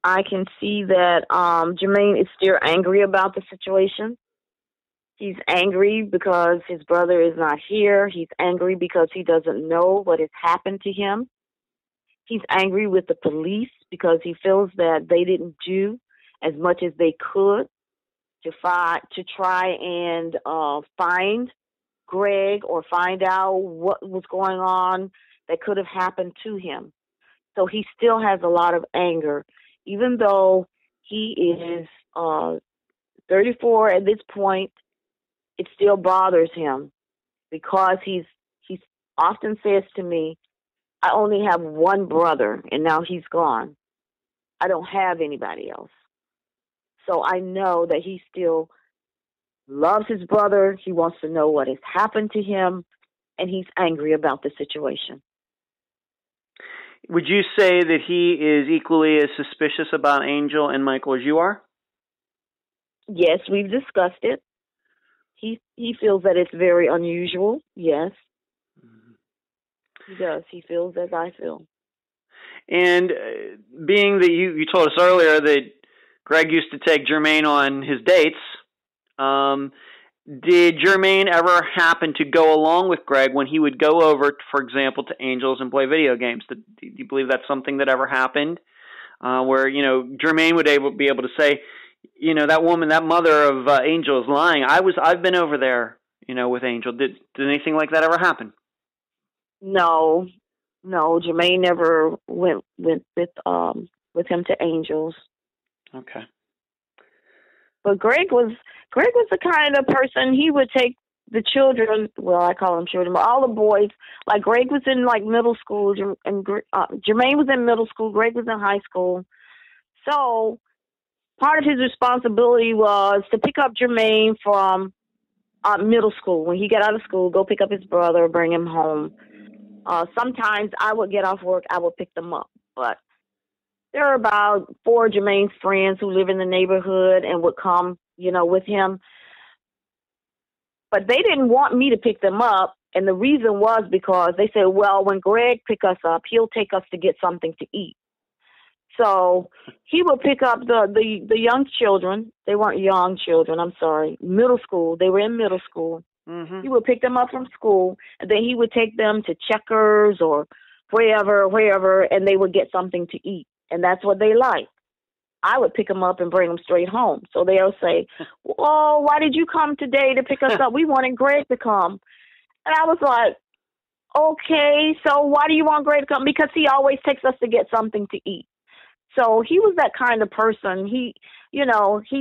I can see that Jermaine is still angry about the situation. He's angry because his brother is not here. He's angry because he doesn't know what has happened to him. He's angry with the police because he feels that they didn't do as much as they could to try and find Greg or find out what was going on that could have happened to him. So he still has a lot of anger, even though he is 34 at this point. It still bothers him because he's often says to me, I only have one brother and now he's gone. I don't have anybody else. So I know that he still loves his brother. He wants to know what has happened to him, and he's angry about the situation.
Would you say that he is equally as suspicious about Angel and Michael as you are?
Yes, we've discussed it. He feels that it's very unusual. Yes. He does. He feels as I feel.
And being that you told us earlier that Greg used to take Jermaine on his dates, did Jermaine ever happen to go along with Greg when he would go over, for example, to Angels and play video games? Do you believe that's something that ever happened? Where, Jermaine would be able to say, that woman, that mother of Angel is lying. I've been over there, with Angel. Did anything like that ever happen?
No, Jermaine never went with him to Angels.
Okay.
But Greg was the kind of person, he would take the children. Well, I call them children, but all the boys. Like Greg was in middle school, and Jermaine was in middle school. Greg was in high school. So part of his responsibility was to pick up Jermaine from middle school. When he got out of school, go pick up his brother, bring him home. Sometimes I would get off work, I would pick them up. But there are about 4 Jermaine's friends who live in the neighborhood and would come, with him. But they didn't want me to pick them up, and the reason was because they said, well, when Greg pick us up, he'll take us to get something to eat. So he would pick up the young children. They weren't young children, I'm sorry, middle school. They were in middle school. Mm-hmm. He would pick them up from school, and then he would take them to Checkers or wherever, and they would get something to eat. And that's what they liked. I would pick them up and bring them straight home. So they'll say, oh, why did you come today to pick us up? We wanted Greg to come. And I was like, okay, so why do you want Greg to come? Because he always takes us to get something to eat. So he was that kind of person. He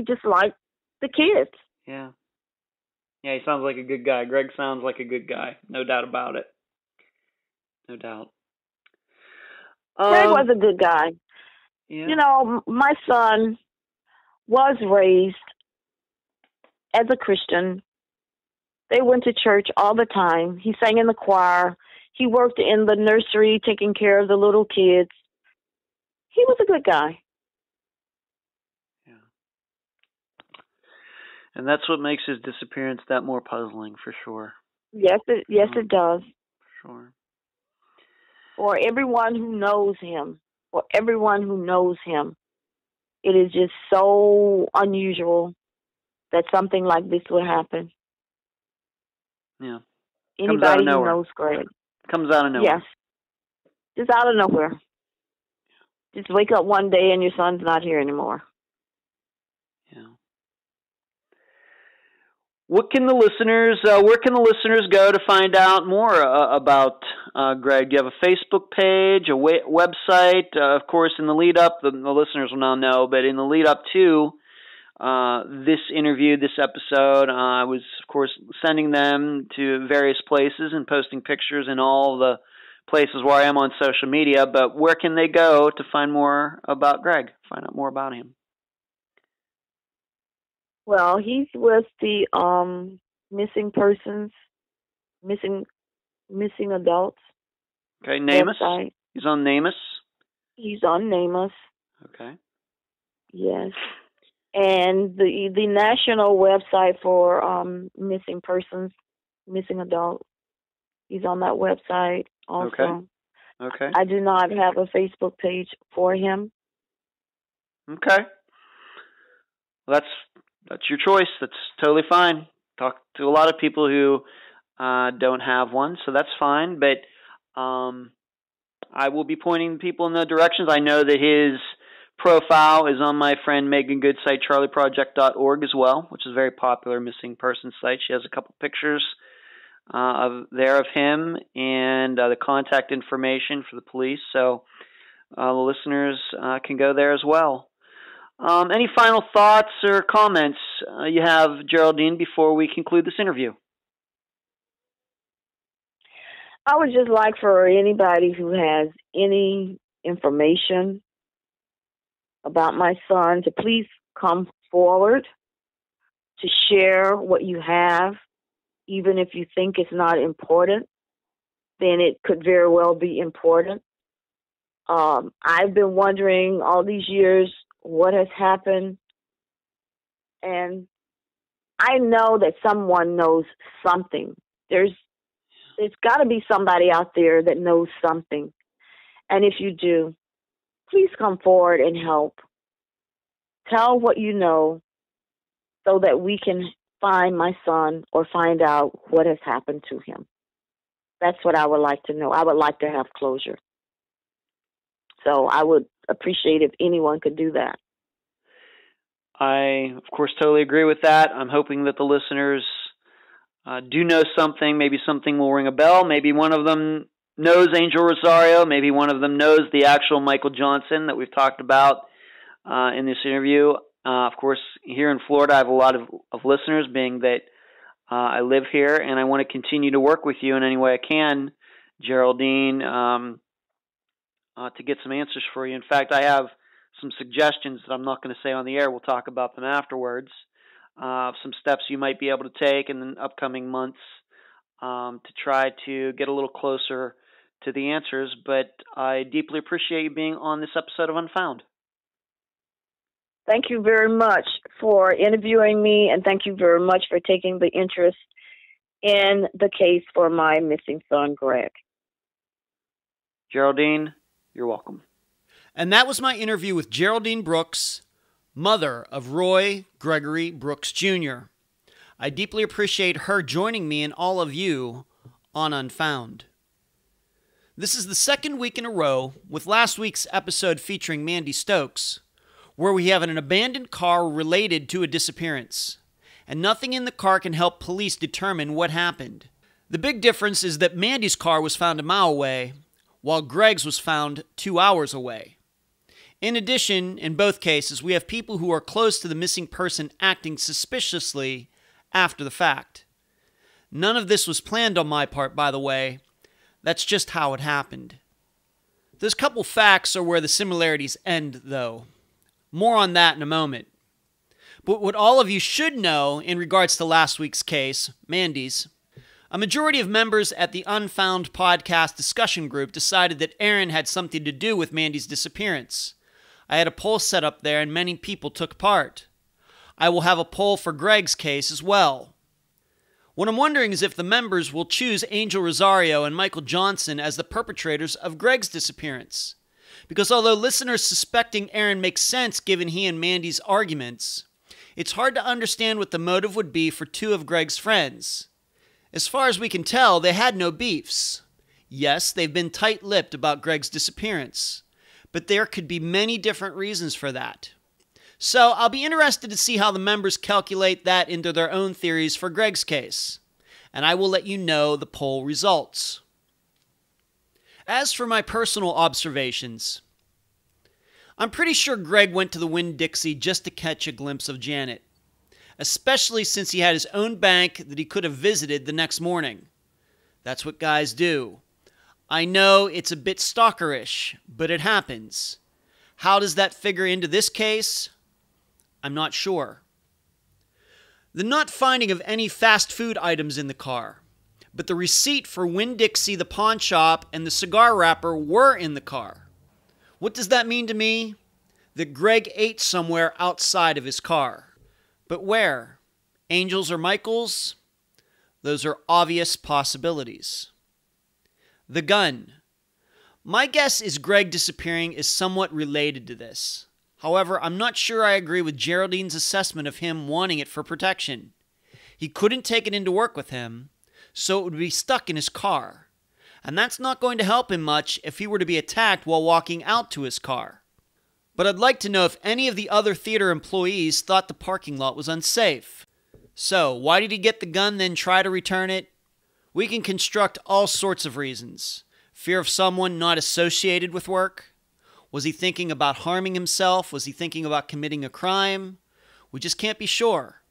just liked the kids.
Yeah. Yeah, he sounds like a good guy. Greg sounds like a good guy. No doubt about it. No doubt.
Greg was a good guy.
Yeah.
My son was raised as a Christian. They went to church all the time. He sang in the choir. He worked in the nursery taking care of the little kids. He was a good guy.
Yeah. And that's what makes his disappearance that more puzzling, for sure.
Yes, it does.
Sure.
For everyone who knows him, it is just so unusual that something like this would happen.
Yeah.
Anybody who knows Greg.
Comes out of nowhere.
Yes. Just out of nowhere. Just wake up one day and your son's not here anymore.
Yeah. Where can the listeners go to find out more about Greg? Do you have a Facebook page, a website? Of course, in the lead up, the listeners will now know, but in the lead up to this interview, this episode, I was, of course, sending them to various places and posting pictures in all the places where I am on social media. But where can they go to find more about Greg, find out more about him?
Well, he's with the missing persons, missing missing adults
Okay, NamUs.
website.
He's on NamUs.
He's on NamUs.
Okay.
Yes. And the national website for missing persons, missing adults. He's on that website also.
Okay.
I do not have a Facebook page for him.
Okay. Well, that's your choice. That's totally fine. Talk to a lot of people who don't have one, so that's fine. But I will be pointing people in the directions. I know that his profile is on my friend Megan Good's site, charlieproject.org, as well, which is a very popular missing person site. She has a couple pictures of him and the contact information for the police. So the listeners can go there as well. Any final thoughts or comments you have, Geraldine, before we conclude this interview?
I would just like for anybody who has any information about my son to please come forward to share what you have. Even if you think it's not important, then it could very well be important. I've been wondering all these years what has happened, and I know that someone knows something. There's got to be somebody out there that knows something. And if you do, please come forward and help. Tell what you know so that we can find my son or find out what has happened to him. That's what I would like to know. I would like to have closure. So I would appreciate if anyone could do that.
I, of course, totally agree with that. I'm hoping that the listeners do know something. Maybe something will ring a bell. Maybe one of them knows Angel Rosario. Maybe one of them knows the actual Michael Johnson that we've talked about in this interview. Of course, here in Florida, I have a lot of listeners, being that I live here, and I want to continue to work with you in any way I can, Geraldine, to get some answers for you. In fact, I have some suggestions that I'm not going to say on the air. We'll talk about them afterwards. Some steps you might be able to take in the upcoming months to try to get a little closer to the answers. But I deeply appreciate you being on this episode of Unfound.
Thank you very much for interviewing me, and thank you very much for taking the interest in the case for my missing son, Greg.
Geraldine, you're welcome.
And that was my interview with Geraldine Brooks, mother of Roy Gregory Brooks Jr. I deeply appreciate her joining me and all of you on Unfound. This is the second week in a row, with last week's episode featuring Mandy Stokes, where we have an abandoned car related to a disappearance, and nothing in the car can help police determine what happened. The big difference is that Mandy's car was found a mile away, while Greg's was found 2 hours away. In addition, in both cases, we have people who are close to the missing person acting suspiciously after the fact. None of this was planned on my part, by the way. That's just how it happened. Those couple facts are where the similarities end, though. More on that in a moment. But what all of you should know in regards to last week's case, Mandy's, a majority of members at the Unfound podcast discussion group decided that Aaron had something to do with Mandy's disappearance. I had a poll set up there and many people took part. I will have a poll for Greg's case as well. What I'm wondering is if the members will choose Angel Rosario and Michael Johnson as the perpetrators of Greg's disappearance. Because although listeners suspecting Aaron makes sense given he and Mandy's arguments, it's hard to understand what the motive would be for two of Greg's friends. As far as we can tell, they had no beefs. Yes, they've been tight-lipped about Greg's disappearance, but there could be many different reasons for that. So I'll be interested to see how the members calculate that into their own theories for Greg's case, and I will let you know the poll results. As for my personal observations, I'm pretty sure Greg went to the Winn-Dixie just to catch a glimpse of Janet, especially since he had his own bank that he could have visited the next morning. That's what guys do. I know it's a bit stalkerish, but it happens. How does that figure into this case? I'm not sure. The not finding of any fast food items in the car, but the receipt for Winn-Dixie, the pawn shop, and the cigar wrapper were in the car. What does that mean to me? That Greg ate somewhere outside of his car. But where? Angel's or Michael's? Those are obvious possibilities. The gun. My guess is Greg disappearing is somewhat related to this. However, I'm not sure I agree with Geraldine's assessment of him wanting it for protection. He couldn't take it into work with him, so it would be stuck in his car. And that's not going to help him much if he were to be attacked while walking out to his car. But I'd like to know if any of the other theater employees thought the parking lot was unsafe. So, why did he get the gun then try to return it? We can construct all sorts of reasons. Fear of someone not associated with work? Was he thinking about harming himself? Was he thinking about committing a crime? We just can't be sure.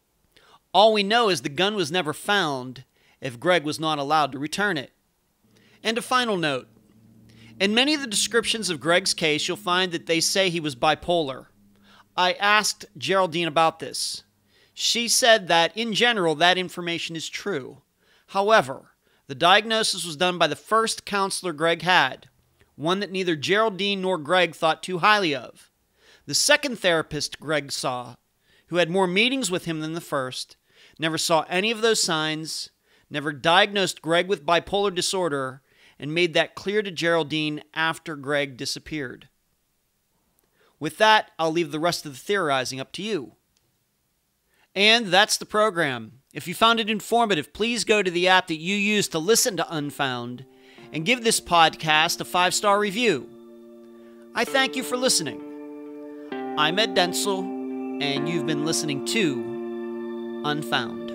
All we know is the gun was never found if Greg was not allowed to return it. And a final note. In many of the descriptions of Greg's case, you'll find that they say he was bipolar. I asked Geraldine about this. She said that, in general, that information is true. However, the diagnosis was done by the first counselor Greg had, one that neither Geraldine nor Greg thought too highly of. The second therapist Greg saw, who had more meetings with him than the first, never saw any of those signs, never diagnosed Greg with bipolar disorder, and made that clear to Geraldine after Greg disappeared. With that, I'll leave the rest of the theorizing up to you. And that's the program. If you found it informative, please go to the app that you use to listen to Unfound and give this podcast a 5-star review. I thank you for listening. I'm Ed Dentzel, and you've been listening to Unfound.